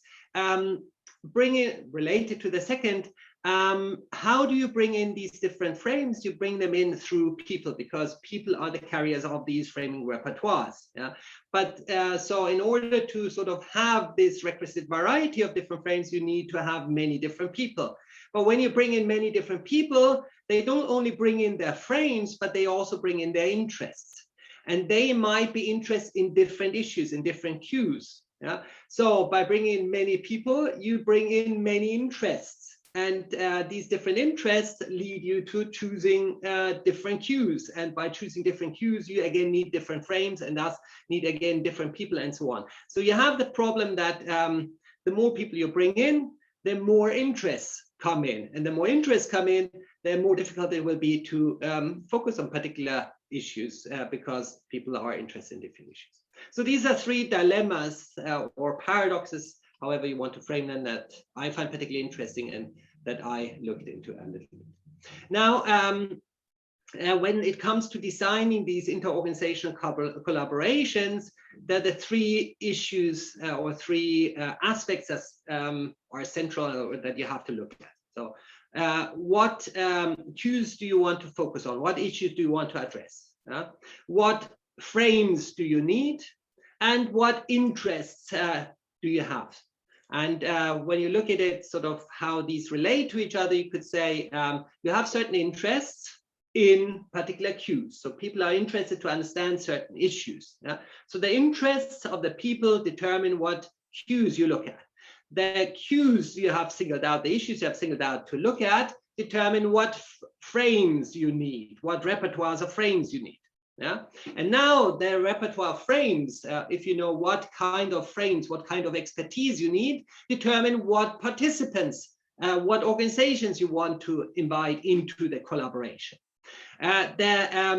related to the second. How do you bring in these different frames? You bring them in through people, because people are the carriers of these framing repertoires. Yeah? But so in order to sort of have this requisite variety of different frames, you need to have many different people. But when you bring in many different people, they don't only bring in their frames, but they also bring in their interests. And they might be interested in different issues, in different cues. Yeah? So by bringing in many people, you bring in many interests. And these different interests lead you to choosing different cues. And by choosing different cues, you again need different frames and thus need again different people and so on. So you have the problem that the more people you bring in, the more interests come in. And the more interests come in, the more difficult it will be to focus on particular issues because people are interested in different issues. So these are three dilemmas or paradoxes, however you want to frame them, that I find particularly interesting and that I looked into a little bit. Now, when it comes to designing these interorganizational collaborations, there are the three issues or three aspects that are central that you have to look at. So what cues do you want to focus on? What issues do you want to address? What frames do you need? And what interests do you have? And when you look at it, sort of how these relate to each other, you could say you have certain interests in particular cues. So people are interested to understand certain issues. Yeah? So the interests of the people determine what cues you look at. The cues you have singled out, the issues you have singled out to look at, determine what frames you need, what repertoires of frames you need. Yeah, and now the repertoire frames, if you know what kind of frames, what kind of expertise you need, determine what participants, what organizations you want to invite into the collaboration. The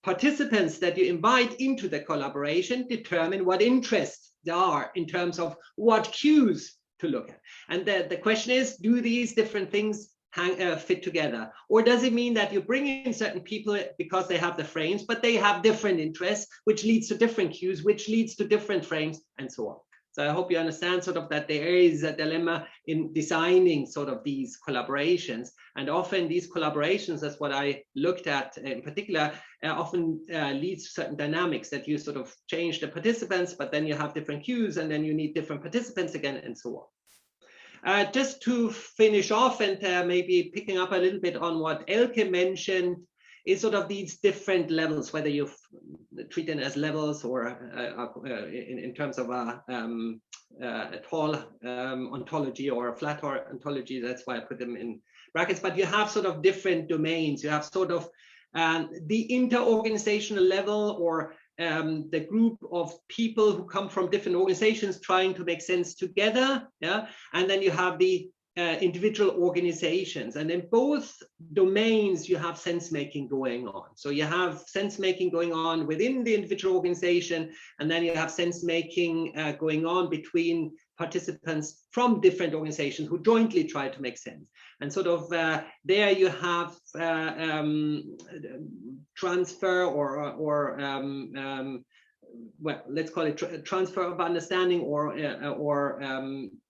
participants that you invite into the collaboration determine what interests there are in terms of what cues to look at. And the question is, do these different things fit together? Or does it mean that you bring in certain people because they have the frames, but they have different interests, which leads to different cues, which leads to different frames, and so on? So I hope you understand sort of that there is a dilemma in designing sort of these collaborations. And often these collaborations, that's what I looked at in particular, often leads to certain dynamics that you sort of change the participants, but then you have different cues and then you need different participants again, and so on. Just to finish off and maybe picking up a little bit on what Elke mentioned, is sort of these different levels, whether you treat them as levels or in terms of a tall ontology or a flat ontology. That's why I put them in brackets. But you have sort of different domains. You have sort of the interorganizational level, or the group of people who come from different organizations trying to make sense together. Yeah, and then you have the individual organizations, and in both domains you have sense making going on. So you have sense making going on within the individual organization, and then you have sense making going on between participants from different organizations who jointly try to make sense. And sort of there you have transfer or well, let's call it transfer of understanding or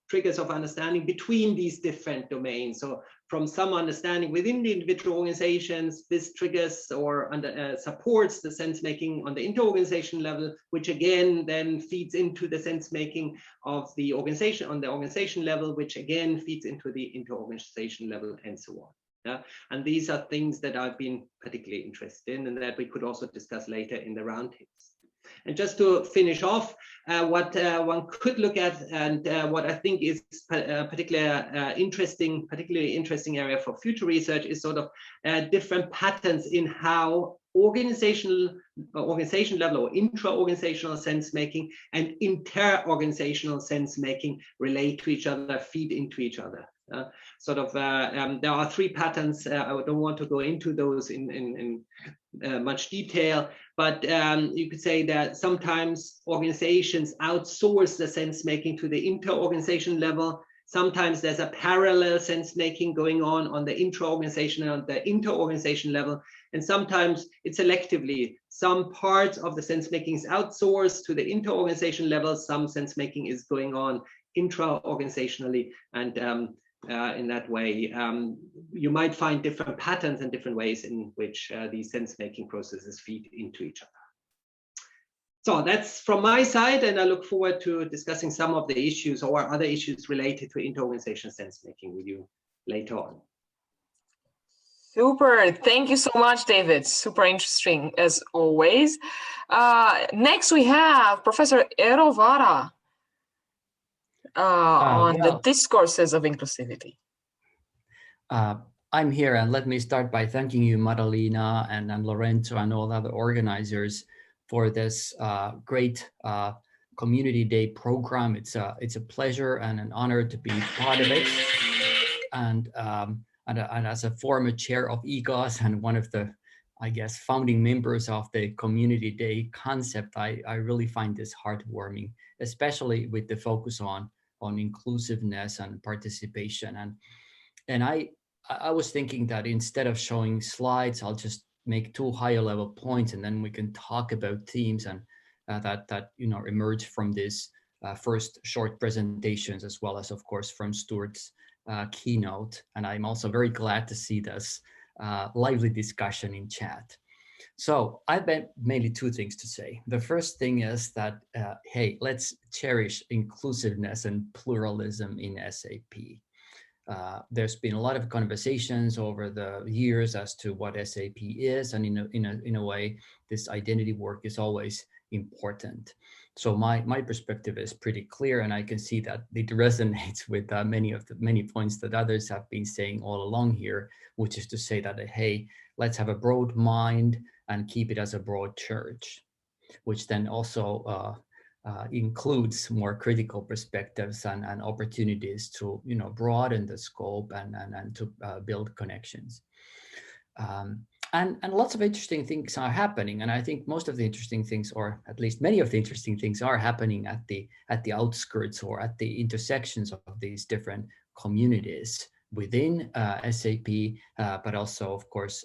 triggers of understanding between these different domains. So from some understanding within the individual organizations, this triggers or supports the sense making on the interorganization level, which again then feeds into the sense making of the organization on the organization level, which again feeds into the interorganization level, and so on. Yeah? And these are things that I've been particularly interested in and that we could also discuss later in the roundtables. And just to finish off, what one could look at, and what I think is particularly interesting area for future research, is sort of different patterns in how organization level or intra-organizational sense making and inter-organizational sense making relate to each other, feed into each other. There are three patterns. I don't want to go into those in much detail, but you could say that sometimes organizations outsource the sense making to the inter-organization level. Sometimes there's a parallel sense making going on the intra-organizational and the inter-organization level, and sometimes it's selectively. Some parts of the sense making is outsourced to the inter-organization level. Some sense making is going on intra-organizationally, and in that way, you might find different patterns and different ways in which these sense-making processes feed into each other. So that's from my side, and I look forward to discussing some of the issues or other issues related to inter-organizational sense-making with you later on. Super, thank you so much, David. Super interesting as always. Next we have Professor Eero Vaara. On the discourses of inclusivity. I'm here, and let me start by thanking you, Madalena and Lorenzo and all other organizers for this great Community Day program. It's a pleasure and an honor to be part of it. And as a former chair of EGOS and one of the, I guess, founding members of the Community Day concept, I really find this heartwarming, especially with the focus on inclusiveness and participation. And I was thinking that instead of showing slides, I'll just make two higher level points, and then we can talk about themes and that emerge from this first short presentations, as well as, of course, from Stewart's keynote. And I'm also very glad to see this lively discussion in chat. So I've got mainly two things to say. The first thing is that, hey, let's cherish inclusiveness and pluralism in SAP. There's been a lot of conversations over the years as to what SAP is, and in a way, this identity work is always important. So my perspective is pretty clear, and I can see that it resonates with many points that others have been saying all along here, which is to say that, hey, let's have a broad mind and keep it as a broad church, which then also includes more critical perspectives and opportunities to broaden the scope and to build connections. And lots of interesting things are happening, and I think most of the interesting things, or at least many of the interesting things, are happening at the outskirts or at the intersections of these different communities within SAP, but also, of course,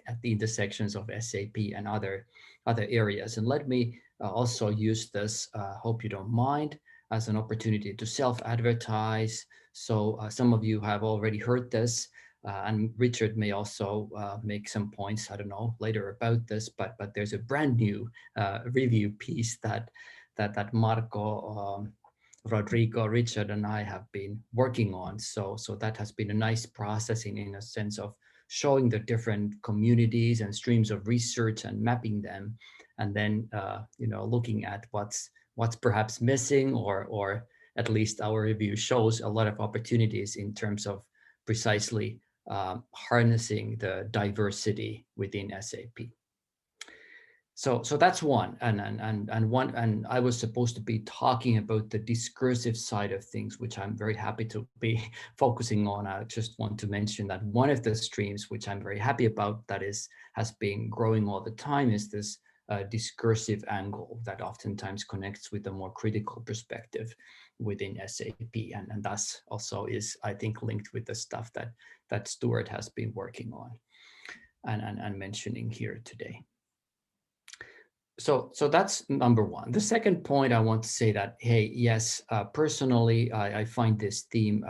at the intersections of SAP and other areas. And let me also use this, hope you don't mind, as an opportunity to self-advertise. So some of you have already heard this, and Richard may also make some points, I don't know, later about this, but there's a brand new review piece that Marco, Rodrigo, Richard, and I have been working on. So that has been a nice process in a sense of showing the different communities and streams of research and mapping them, and then looking at what's perhaps missing, or at least our review shows a lot of opportunities in terms of precisely harnessing the diversity within SAP. So that's one, and I was supposed to be talking about the discursive side of things, which I'm very happy to be focusing on. I just want to mention that one of the streams which I'm very happy about that has been growing all the time is this discursive angle that oftentimes connects with a more critical perspective within SAP, and thus also is, I think, linked with the stuff that Stewart has been working on and mentioning here today. So that's number one. The second point I want to say that, hey, yes, personally, I find this theme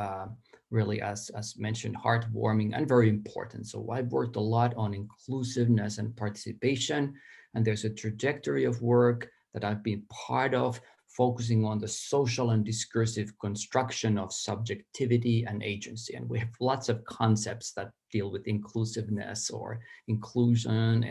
really, as mentioned, heartwarming and very important. So I've worked a lot on inclusiveness and participation, and there's a trajectory of work that I've been part of, focusing on the social and discursive construction of subjectivity and agency. And we have lots of concepts that deal with inclusiveness or inclusion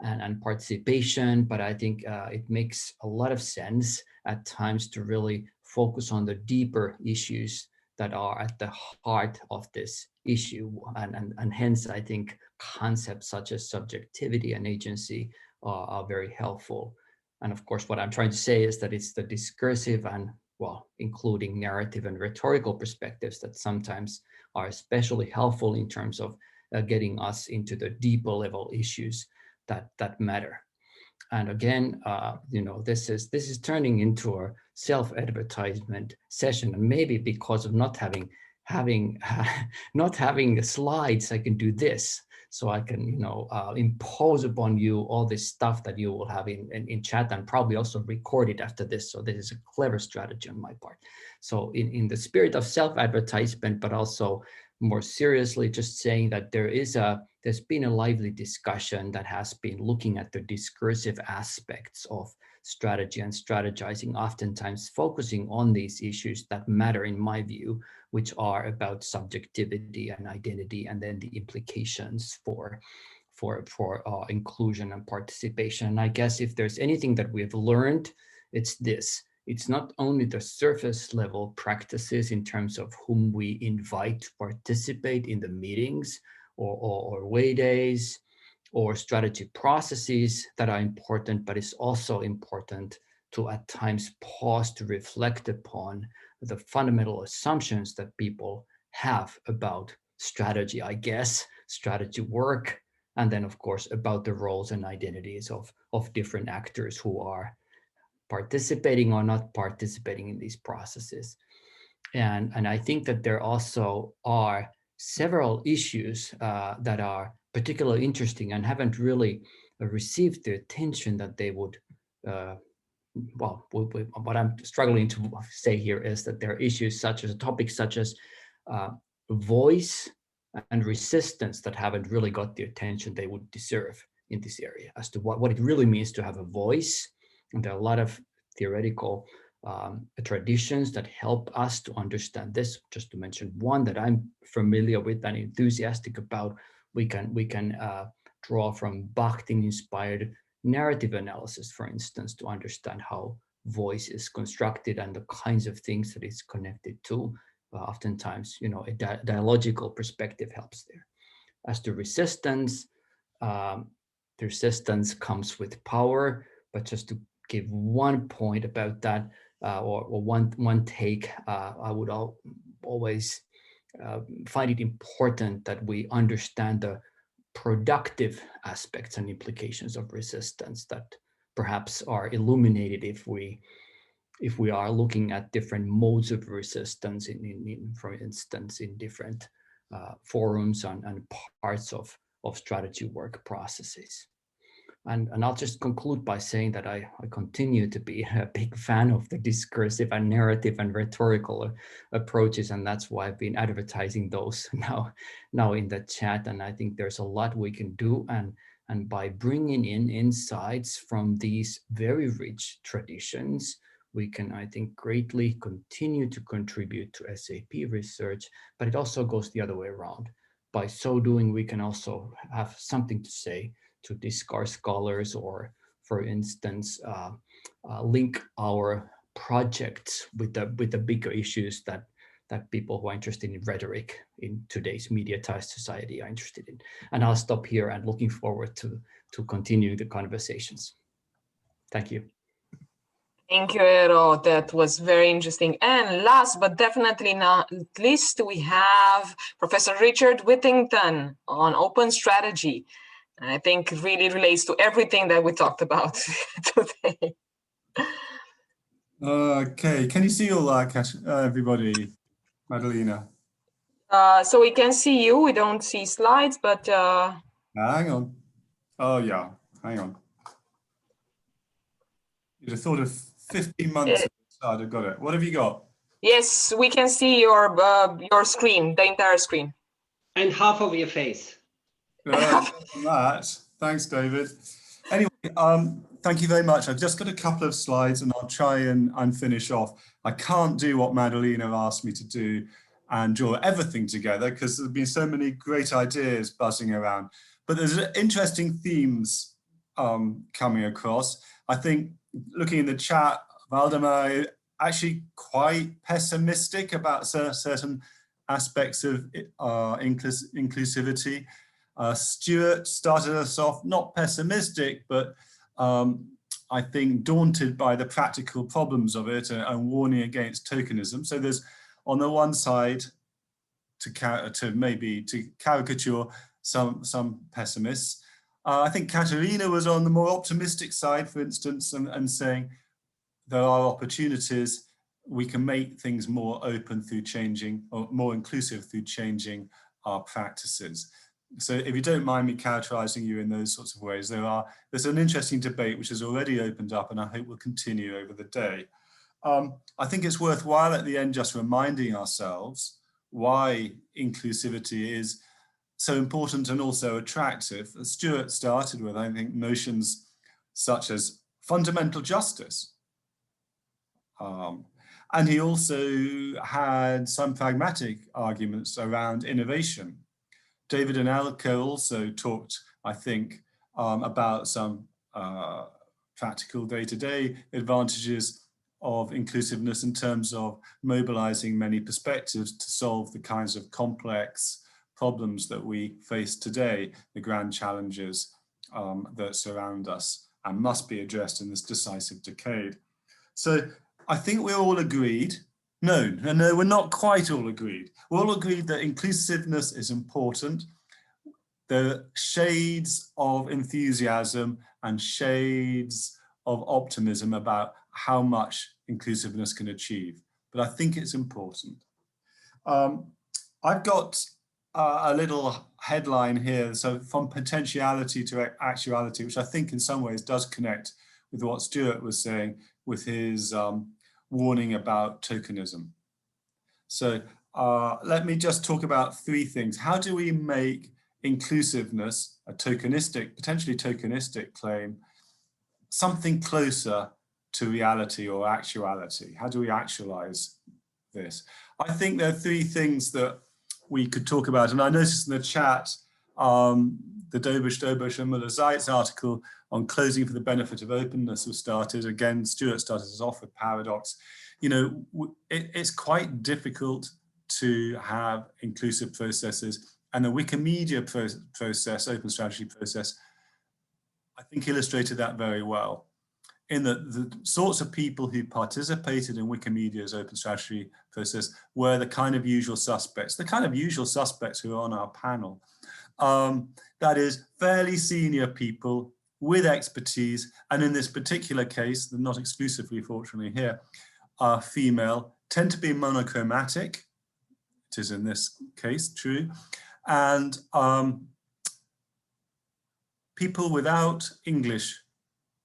and participation, but I think it makes a lot of sense at times to really focus on the deeper issues that are at the heart of this issue. And hence, I think concepts such as subjectivity and agency are very helpful. And of course, what I'm trying to say is that it's the discursive and, well, including narrative and rhetorical perspectives that sometimes are especially helpful in terms of getting us into the deeper level issues that matter. And again, you know, this is turning into a self-advertisement session, and maybe because of not having slides, I can do this. So I can, you know, impose upon you all this stuff that you will have in chat, and probably also record it after this. So this is a clever strategy on my part. So in the spirit of self-advertisement, but also more seriously, just saying that there's been a lively discussion that has been looking at the discursive aspects of strategy and strategizing, oftentimes focusing on these issues that matter, in my view, which are about subjectivity and identity, and then the implications for inclusion and participation. And I guess if there's anything that we've learned, it's this. It's not only the surface level practices in terms of whom we invite to participate in the meetings or way days or strategy processes that are important, but it's also important to at times pause to reflect upon the fundamental assumptions that people have about strategy, I guess, strategy work, and then of course about the roles and identities of different actors who are participating or not participating in these processes. And I think that there also are several issues that are particularly interesting and haven't really received the attention that they would, well, what I'm struggling to say here is that there are issues such as topics such as voice and resistance that haven't really got the attention they would deserve in this area, as to what it really means to have a voice. And there are a lot of theoretical traditions that help us to understand this. Just to mention one that I'm familiar with and enthusiastic about, we can draw from Bakhtin-inspired narrative analysis, for instance, to understand how voice is constructed and the kinds of things that it's connected to. Oftentimes, you know, a dialogical perspective helps there. As to resistance, the resistance comes with power, but just to give one point about that, or one take, I would always find it important that we understand the productive aspects and implications of resistance that perhaps are illuminated if we are looking at different modes of resistance for instance, in different forums and parts of strategy work processes. And I'll just conclude by saying that I continue to be a big fan of the discursive and narrative and rhetorical approaches, and that's why I've been advertising those now in the chat. And I think there's a lot we can do, and by bringing in insights from these very rich traditions, we can, I think, greatly continue to contribute to SAP research, but it also goes the other way around. By so doing, we can also have something to say to discourse scholars, or, for instance, link our projects with the bigger issues that people who are interested in rhetoric in today's mediatized society are interested in. And I'll stop here and looking forward to continue the conversations. Thank you. Thank you, Eero. That was very interesting. And last but definitely not least, we have Professor Richard Whittington on open strategy. And I think it really relates to everything that we talked about today. Okay, can you see all that, everybody? Madalena? So we can see you, we don't see slides, but... Hang on. Oh yeah, hang on. You'd have thought of 15 months I'd have got it. What have you got? Yes, we can see your screen, the entire screen. And half of your face. That. Thanks, David. Anyway, thank you very much. I've just got a couple of slides and I'll try and finish off. I can't do what Madalena asked me to do and draw everything together because there's been so many great ideas buzzing around. But there's interesting themes coming across. I think looking in the chat, Valdemar actually quite pessimistic about certain aspects of inclusivity. Stewart started us off not pessimistic, but I think daunted by the practical problems of it and warning against tokenism. So there's on the one side to caricature some pessimists. I think Katharina was on the more optimistic side, for instance, and saying there are opportunities. We can make things more open through changing, or more inclusive through changing our practices. So if you don't mind me characterizing you in those sorts of ways, there's an interesting debate which has already opened up and I hope will continue over the day. I think it's worthwhile at the end just reminding ourselves why inclusivity is so important and also attractive. As Stewart started with, I think, notions such as fundamental justice. And he also had some pragmatic arguments around innovation. David and Elke also talked, I think, about some practical day-to-day advantages of inclusiveness in terms of mobilizing many perspectives to solve the kinds of complex problems that we face today, the grand challenges that surround us and must be addressed in this decisive decade. So I think we're all agreed. No, we're not quite all agreed. We're all agreed that inclusiveness is important. There are shades of enthusiasm and shades of optimism about how much inclusiveness can achieve, but I think it's important. I've got a little headline here, so from potentiality to actuality, which I think in some ways does connect with what Stewart was saying with his warning about tokenism. So let me just talk about three things. How do we make inclusiveness, a tokenistic, potentially tokenistic claim, something closer to reality or actuality? How do we actualize this? I think there are three things that we could talk about, and I noticed in the chat the Dobush and Müller-Zeitz article on closing for the benefit of openness was started. Again, Stewart started us off with paradox. You know, it's quite difficult to have inclusive processes, and the Wikimedia process, open strategy process, I think illustrated that very well. In that the sorts of people who participated in Wikimedia's open strategy process were the kind of usual suspects who are on our panel. That is fairly senior people with expertise, and in this particular case, not exclusively fortunately here, are female, tend to be monochromatic. It is in this case true. And people without English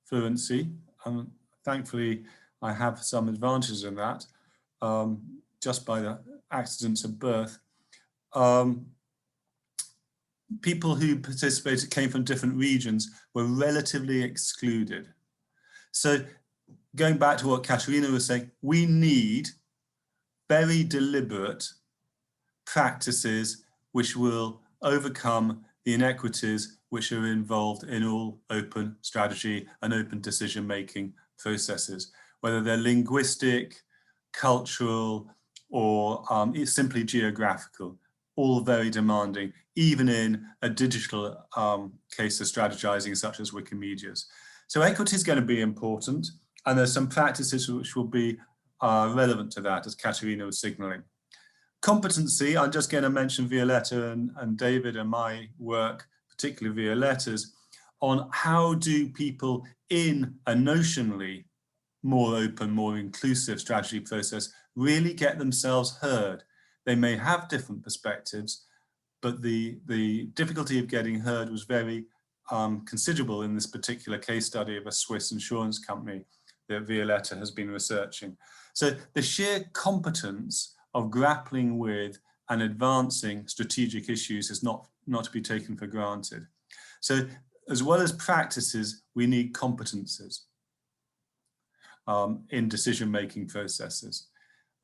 fluency, thankfully I have some advantages in that, just by the accidents of birth. People who participated came from different regions were relatively excluded. So going back to what Katharina was saying, we need very deliberate practices which will overcome the inequities which are involved in all open strategy and open decision-making processes, whether they're linguistic, cultural, or simply geographical, all very demanding, even in a digital case of strategizing such as Wikimedia's. So equity is going to be important, and there's some practices which will be relevant to that, as Katharina was signaling. Competency, I'm just going to mention Violetta and David and my work, particularly Violetta's, on how do people in a notionally more open, more inclusive strategy process really get themselves heard. They may have different perspectives, but the difficulty of getting heard was very considerable in this particular case study of a Swiss insurance company that Violetta has been researching. So the sheer competence of grappling with and advancing strategic issues is not to be taken for granted. So as well as practices, we need competences in decision-making processes.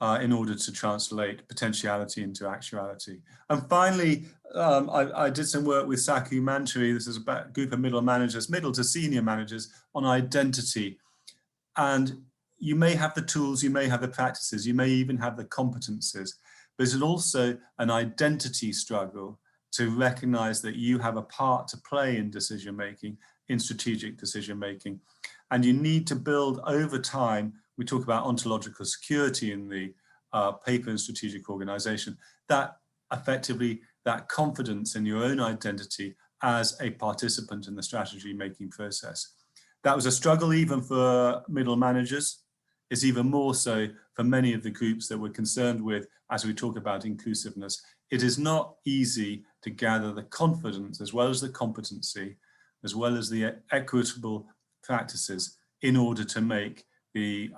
in order to translate potentiality into actuality. And finally, I did some work with Saku Mantri. This is a group of middle managers, middle to senior managers, on identity. And you may have the tools, you may have the practices, you may even have the competences, but it's also an identity struggle to recognize that you have a part to play in decision making, in strategic decision making. And you need to build over time. We talk about ontological security in the paper in strategic organization, that effectively, that confidence in your own identity as a participant in the strategy making process. That was a struggle even for middle managers. It's even more so for many of the groups that we're concerned with as we talk about inclusiveness. It is not easy to gather the confidence as well as the competency, as well as the equitable practices in order to make the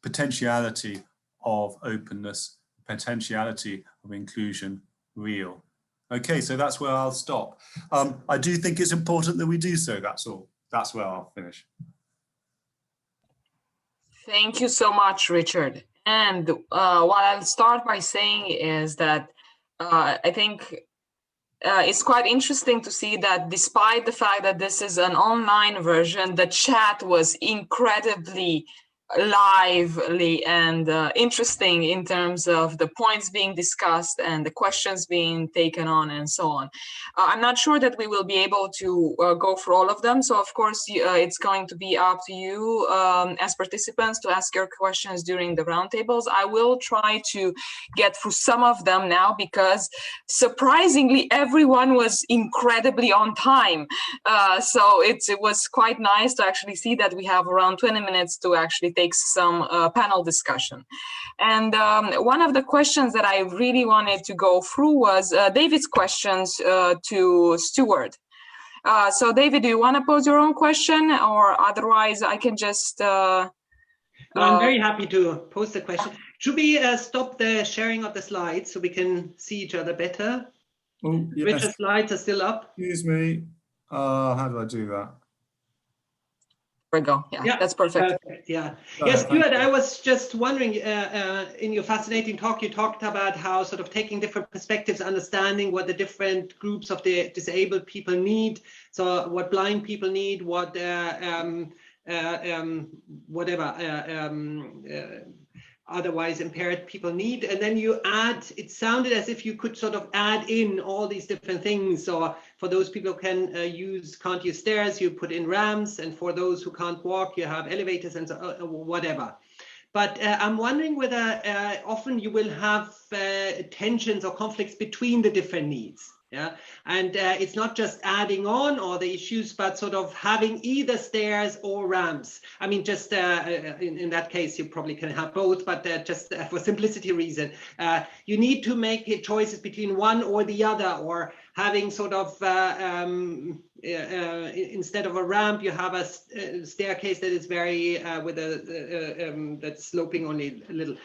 potentiality of openness, potentiality of inclusion real. Okay, so that's where I'll stop. I do think it's important that we do so, that's all. That's where I'll finish. Thank you so much, Richard. And what I'll start by saying is that I think it's quite interesting to see that despite the fact that this is an online version, the chat was incredibly lively and interesting in terms of the points being discussed and the questions being taken on and so on. I'm not sure that we will be able to go through all of them. So of course, it's going to be up to you as participants to ask your questions during the roundtables. I will try to get through some of them now because surprisingly, everyone was incredibly on time. So it was quite nice to actually see that we have around 20 minutes to actually take some panel discussion. And one of the questions that I really wanted to go through was David's questions to Stewart. So David, do you want to pose your own question, or otherwise I can just... No, I'm very happy to pose the question. Should we stop the sharing of the slides so we can see each other better? Oh, yes. Richard's slides are still up. Excuse me. How do I do that? There we go. Yeah, that's perfect. Yeah. Yes, Stewart, I was just wondering, in your fascinating talk, you talked about how sort of taking different perspectives, understanding what the different groups of the disabled people need. So what blind people need, what otherwise impaired people need, and then you add, it sounded as if you could sort of add in all these different things. So for those people who can't use stairs, you put in ramps, and for those who can't walk, you have elevators and so, whatever. But I'm wondering whether often you will have tensions or conflicts between the different needs. Yeah, and it's not just adding on all the issues, but sort of having either stairs or ramps. I mean, just in that case, you probably can have both, but just for simplicity reason, you need to make choices between one or the other, or having sort of, instead of a ramp, you have a staircase that is very, with that's sloping only a little.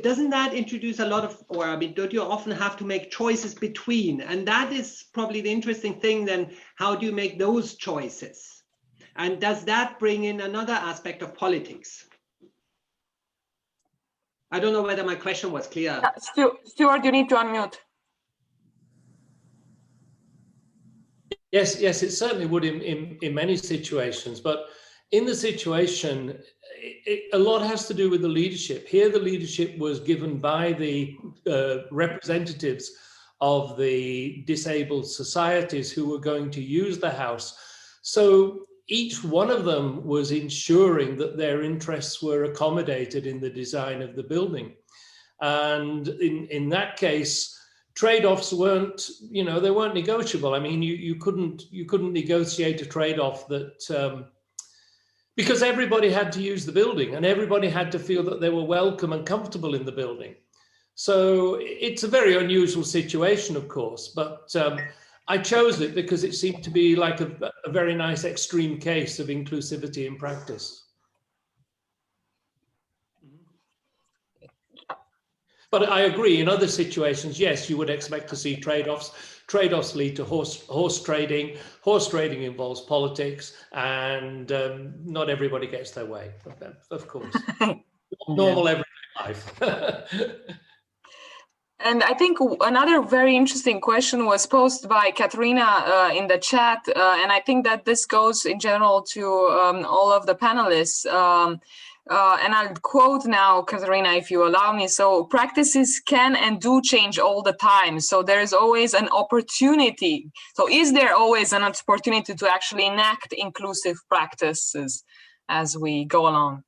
Doesn't that introduce a lot of, or I mean, don't you often have to make choices between? And that is probably the interesting thing then, how do you make those choices? And does that bring in another aspect of politics? I don't know whether my question was clear. Stewart, you need to unmute. Yes, it certainly would in many situations, but in the situation, a lot has to do with the leadership. Here, the leadership was given by the representatives of the disabled societies who were going to use the house. So each one of them was ensuring that their interests were accommodated in the design of the building. And in that case, trade-offs weren't, they weren't negotiable. I mean, you couldn't negotiate a trade-off that, because everybody had to use the building and everybody had to feel that they were welcome and comfortable in the building. So it's a very unusual situation, of course, but I chose it because it seemed to be like a very nice extreme case of inclusivity in practice. But I agree, in other situations, yes, you would expect to see trade-offs. Trade-offs lead to horse trading. Horse trading involves politics, and not everybody gets their way, of course. Normal everyday And I think another very interesting question was posed by Katharina in the chat, and I think that this goes in general to all of the panelists. And I'll quote now, Katharina, if you allow me. So practices can and do change all the time. So there is always an opportunity. So is there always an opportunity to actually enact inclusive practices as we go along?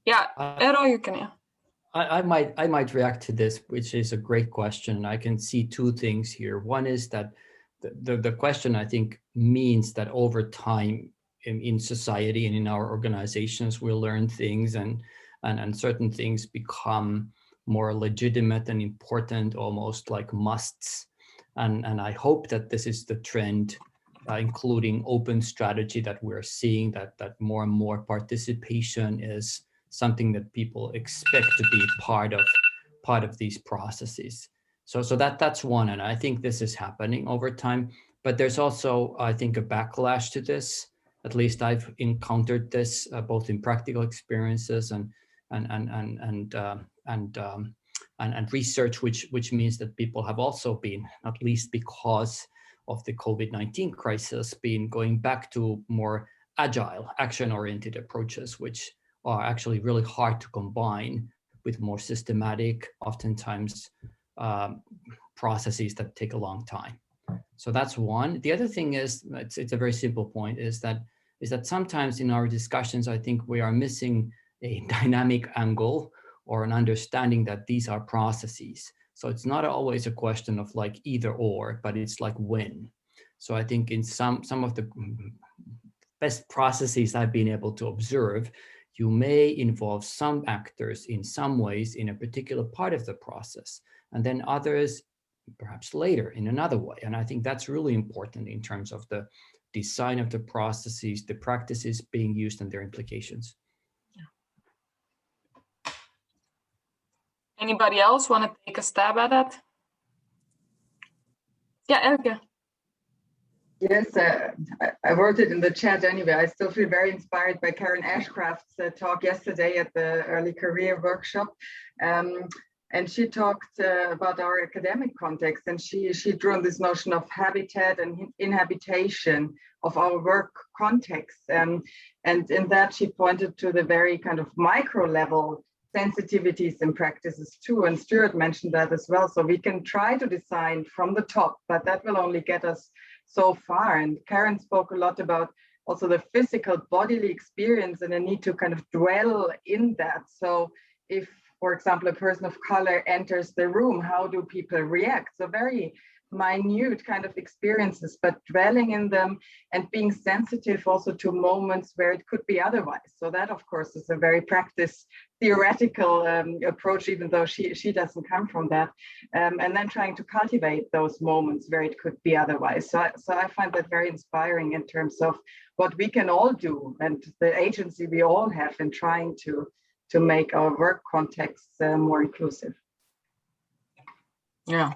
Yeah, Eero, you can. Yeah. I might react to this, which is a great question. I can see two things here. One is that the question, I think, means that over time in society and in our organizations, we learn things and certain things become more legitimate and important, almost like musts. And I hope that this is the trend, including open strategy, that we're seeing that more and more participation is something that people expect to be part of these processes. So that's one, and I think this is happening over time. But there's also, I think, a backlash to this. At least I've encountered this both in practical experiences and research, which means that people have also been, at least because of the COVID-19 crisis, been going back to more agile, action-oriented approaches, which are actually really hard to combine with more systematic, oftentimes processes that take a long time. So that's one. The other thing is, it's a very simple point, is that sometimes in our discussions, I think we are missing a dynamic angle or an understanding that these are processes. So it's not always a question of like either or, but it's like when. So I think in some of the best processes I've been able to observe, you may involve some actors in some ways in a particular part of the process, and then others perhaps later in another way. And I think that's really important in terms of the design of the processes, the practices being used, and their implications. Anybody else want to take a stab at that? Yeah, Elke. Yes, I wrote it in the chat anyway. I still feel very inspired by Karen Ashcraft's talk yesterday at the early career workshop. And she talked about our academic context, and she drew on this notion of habitat and inhabitation of our work context. And in that, she pointed to the very kind of micro level sensitivities and practices too. And Stewart mentioned that as well. So we can try to design from the top, but that will only get us so far. And Karen spoke a lot about also the physical bodily experience and the need to kind of dwell in that. So if, for example, a person of color enters the room, how do people react? So very minute kind of experiences, but dwelling in them and being sensitive also to moments where it could be otherwise. So that, of course, is a very practice theoretical approach, even though she doesn't come from that. And then trying to cultivate those moments where it could be otherwise. So I find that very inspiring in terms of what we can all do and the agency we all have in trying to make our work contexts more inclusive. Yeah.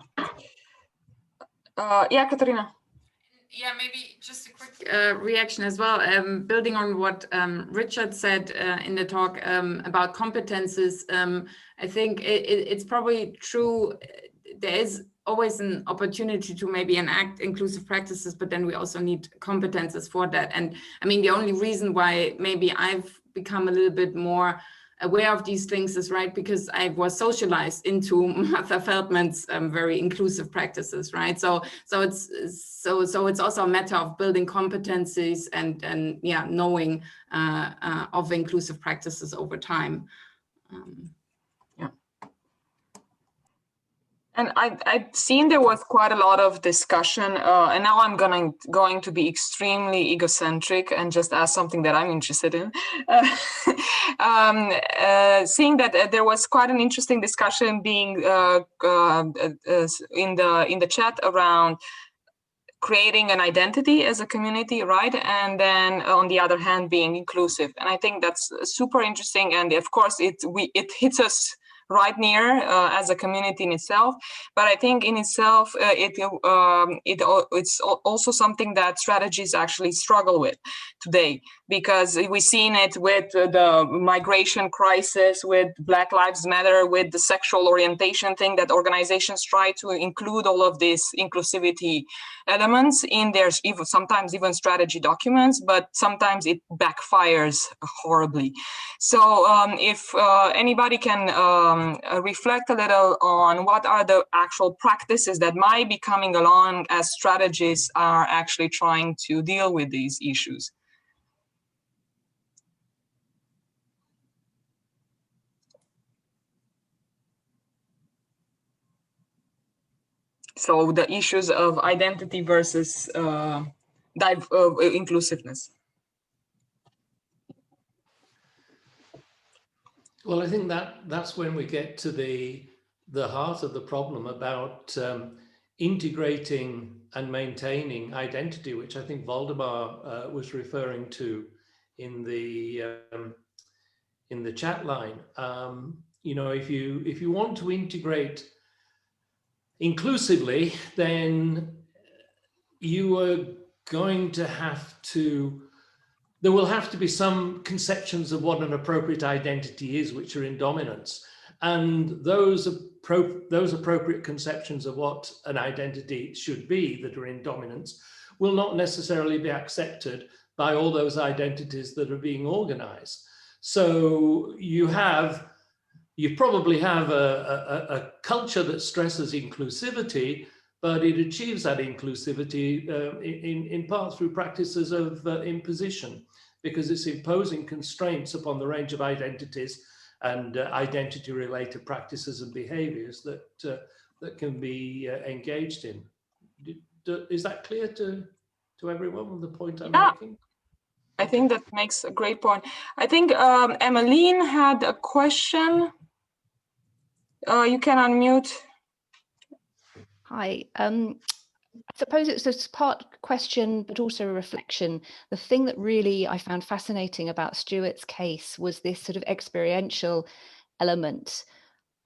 Yeah, Katharina. Yeah, maybe just a quick reaction as well. Building on what Richard said in the talk about competences, I think it's probably true. There is always an opportunity to maybe enact inclusive practices, but then we also need competences for that. And I mean, the only reason why maybe I've become a little bit more aware of these things is because I was socialized into Martha Feldman's very inclusive practices, right? So it's also a matter of building competencies and yeah, knowing of inclusive practices over time. Yeah. And I've seen there was quite a lot of discussion, and now I'm going to be extremely egocentric and just ask something that I'm interested in. Seeing that there was quite an interesting discussion being in the chat around creating an identity as a community, right? And then on the other hand, being inclusive. And I think that's super interesting. And of course, it hits us right near as a community in itself. But I think in itself, it's also something that strategies actually struggle with today, because we've seen it with the migration crisis, with Black Lives Matter, with the sexual orientation thing, that organizations try to include all of these inclusivity elements in their sometimes even strategy documents, but sometimes it backfires horribly. So if anybody can reflect a little on what are the actual practices that might be coming along as strategists are actually trying to deal with these issues. So the issues of identity versus inclusiveness. Well, I think that's when we get to the heart of the problem about integrating and maintaining identity, which I think Valdemar was referring to in the chat line. You know, if you want to integrate inclusively, then you are going to have to, there will have to be some conceptions of what an appropriate identity is, which are in dominance. And those appropriate conceptions of what an identity should be that are in dominance will not necessarily be accepted by all those identities that are being organized. So you probably have a culture that stresses inclusivity, but it achieves that inclusivity in part through practices of imposition, because it's imposing constraints upon the range of identities and identity-related practices and behaviors that can be engaged in. Is that clear to everyone, the point I'm making? I think that makes a great point. I think Emmeline had a question. You can unmute. Hi. I suppose it's a part question, but also a reflection. The thing that really I found fascinating about Stewart's case was this sort of experiential element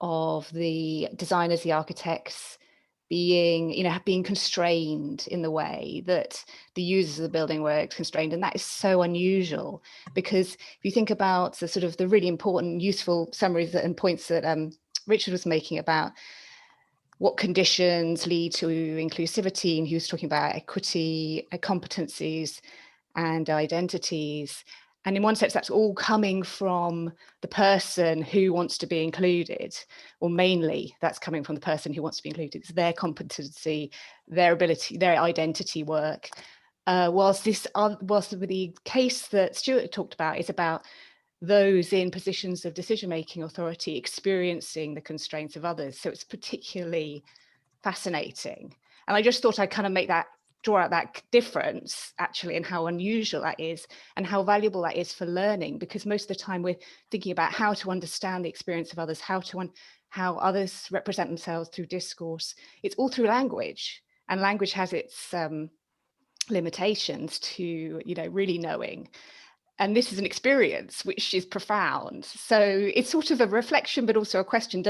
of the designers, the architects being constrained in the way that the users of the building were constrained. And that is so unusual, because if you think about the sort of the really important, useful summaries and points that Richard was making about what conditions lead to inclusivity, and he was talking about equity, competencies, and identities. And in one sense, that's all coming from the person who wants to be included, or mainly that's coming from the person who wants to be included. It's their competency, their ability, their identity work. Whilst the case that Stewart talked about is about those in positions of decision-making authority experiencing the constraints of others. So it's particularly fascinating. And I just thought I'd kind of draw out that difference actually, and how unusual that is and how valuable that is for learning, because most of the time we're thinking about how to understand the experience of others, how others represent themselves through discourse. It's all through language, and language has its limitations to really knowing. And this is an experience which is profound. So it's sort of a reflection, but also a question.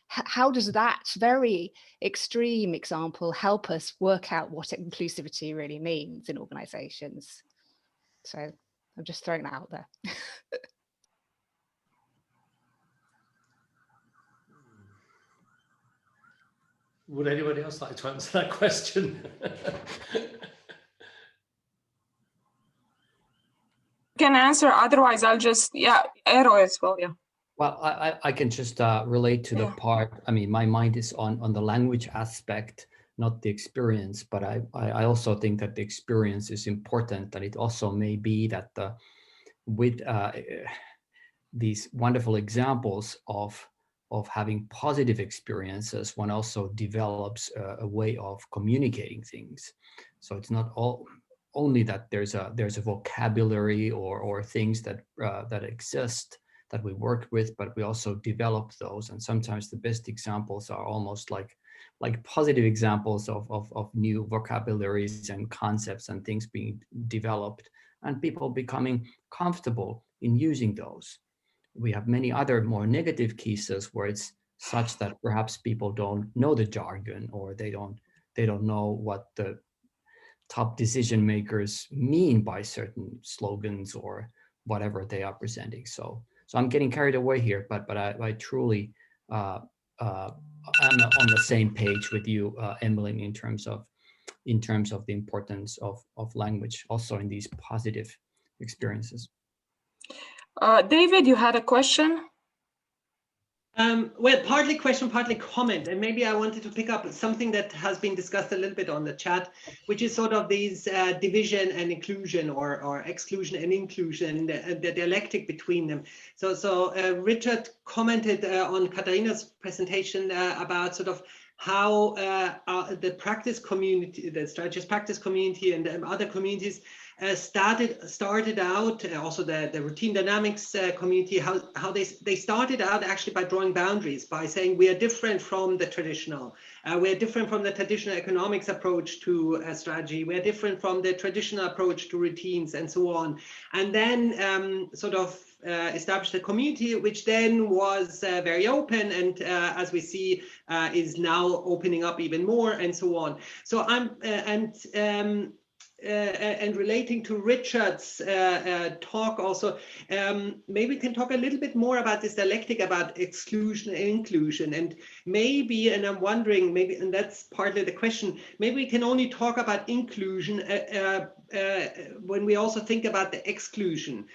How does that very extreme example help us work out what inclusivity really means in organizations? So I'm just throwing that out there. Would anybody else like to answer that question? Can answer, otherwise I'll just, Eero as well, Well, I can just relate to the part. I mean, my mind is on the language aspect, not the experience, but I also think that the experience is important, and it also may be that with these wonderful examples of having positive experiences, one also develops a way of communicating things. So it's not only that there's a vocabulary or things that exist that we work with, but we also develop those. And sometimes the best examples are almost like positive examples of new vocabularies and concepts and things being developed and people becoming comfortable in using those. we have many other more negative cases where it's such that perhaps people don't know the jargon, or they don't know what the top decision makers mean by certain slogans or whatever they are presenting. So I'm getting carried away here, but I truly I'm on the same page with you, Emmeline, in terms of the importance of language also in these positive experiences. David, you had a question? Well, partly question, partly comment, and maybe I wanted to pick up something that has been discussed a little bit on the chat, which is sort of these division and inclusion, or exclusion and inclusion, the dialectic between them. So Richard commented on Katharina's presentation about sort of how the practice community, the strategist practice community, and other communities started out, also the routine dynamics community, how they started out actually by drawing boundaries, by saying we are different from the traditional, we're different from the traditional economics approach to strategy, we're different from the traditional approach to routines, and so on. And then sort of established a community which then was very open, and as we see is now opening up even more, and so on. So and relating to Richard's talk also, maybe we can talk a little bit more about this dialectic about exclusion and inclusion, and maybe, and I'm wondering, maybe, and that's partly the question, maybe we can only talk about inclusion when we also think about the exclusion,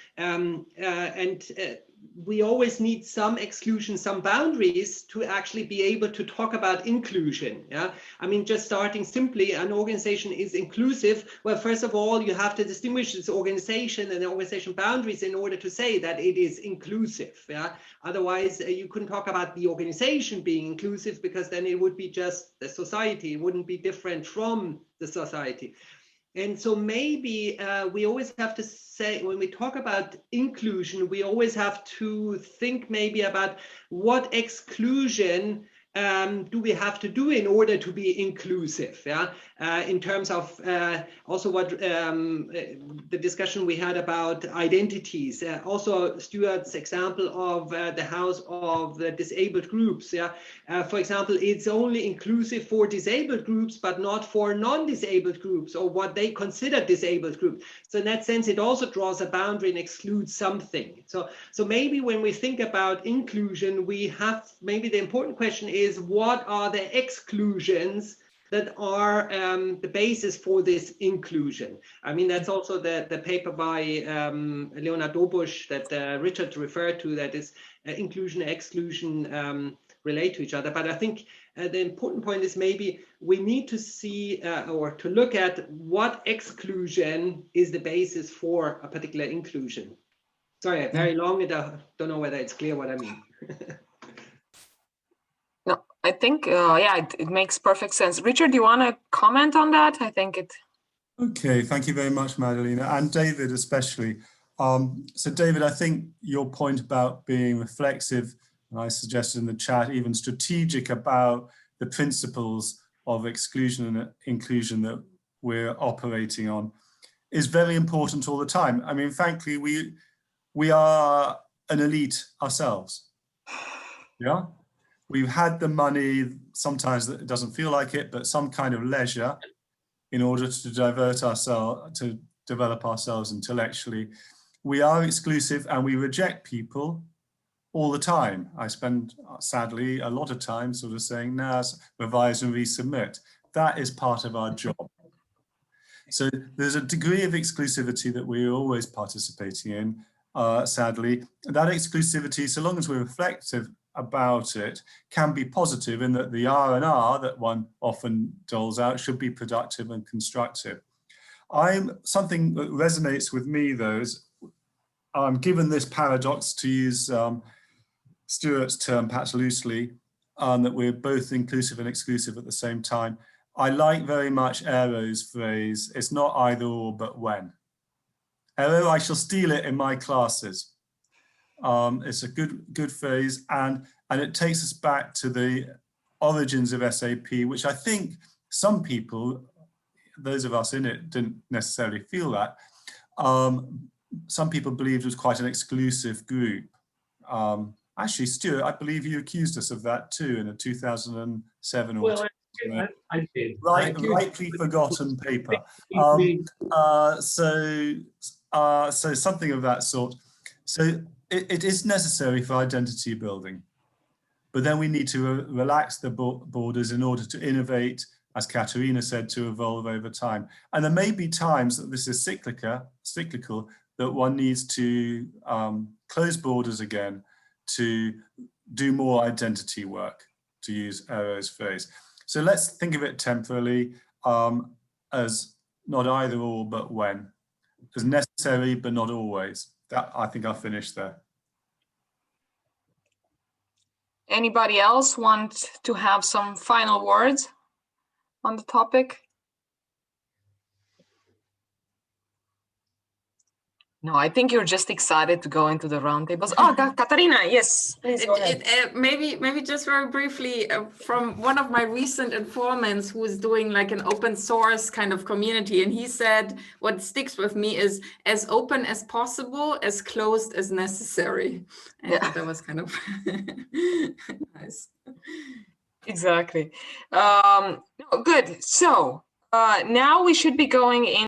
we always need some exclusion, some boundaries to actually be able to talk about inclusion. Yeah, I mean, just starting simply, an organization is inclusive. Well, first of all, you have to distinguish its organization and the organization boundaries in order to say that it is inclusive. Yeah, otherwise you couldn't talk about the organization being inclusive, because then it would be just the society. It wouldn't be different from the society. And so maybe we always have to say, when we talk about inclusion, we always have to think maybe about what exclusion do we have to do in order to be inclusive, yeah? In terms of also what the discussion we had about identities, also Stewart's example of the house of the disabled groups, yeah? For example, it's only inclusive for disabled groups, but not for non-disabled groups, or what they consider disabled groups. So in that sense, it also draws a boundary and excludes something. So maybe when we think about inclusion, we have, maybe the important question is, what are the exclusions that are the basis for this inclusion? I mean, that's also the paper by Leonard Dobusch that Richard referred to, that is inclusion and exclusion relate to each other. But I think the important point is, maybe we need to see or to look at what exclusion is the basis for a particular inclusion. Sorry, very long, and I don't know whether it's clear what I mean. No, I think, yeah, it makes perfect sense. Richard, do you want to comment on that? I think it. Okay, thank you very much, Madalena, and David especially. So David, I think your point about being reflexive, and I suggested in the chat, even strategic about the principles of exclusion and inclusion that we're operating on, is very important all the time. I mean, frankly, we are an elite ourselves. Yeah. We've had the money, sometimes it doesn't feel like it, but some kind of leisure in order to divert ourselves, to develop ourselves intellectually. We are exclusive and we reject people all the time. I spend, sadly, a lot of time sort of saying, now revise and resubmit. That is part of our job. So there's a degree of exclusivity that we're always participating in, sadly. That exclusivity, so long as we're reflective about it, can be positive, in that the R&R that one often doles out should be productive and constructive. Something that resonates with me, though, is given this paradox, to use Stewart's term perhaps loosely, that we're both inclusive and exclusive at the same time. I like very much Eero's phrase, it's not either or, but when. Eero, I shall steal it in my classes. It's a good phrase, and it takes us back to the origins of SAP, which I think some people, those of us in it, didn't necessarily feel that. Some people believed it was quite an exclusive group. Actually, Stewart, I believe you accused us of that too in a 2007 or Well, I did. Rightly forgotten paper. So something of that sort. So it is necessary for identity building, but then we need to relax the borders in order to innovate, as Katharina said, to evolve over time. And there may be times that this is cyclical, that one needs to close borders again to do more identity work, to use Eero's phrase. So let's think of it temporarily as not either or, but when. As necessary, but not always. That, I think I'll finish there. Anybody else want to have some final words on the topic? No, I think you're just excited to go into the roundtables. Oh, Katharina, yes, please go ahead. Maybe just very briefly, from one of my recent informants who is doing like an open source kind of community, and he said what sticks with me is as open as possible, as closed as necessary. I thought that was kind of nice. Exactly. Good. So now we should be going in.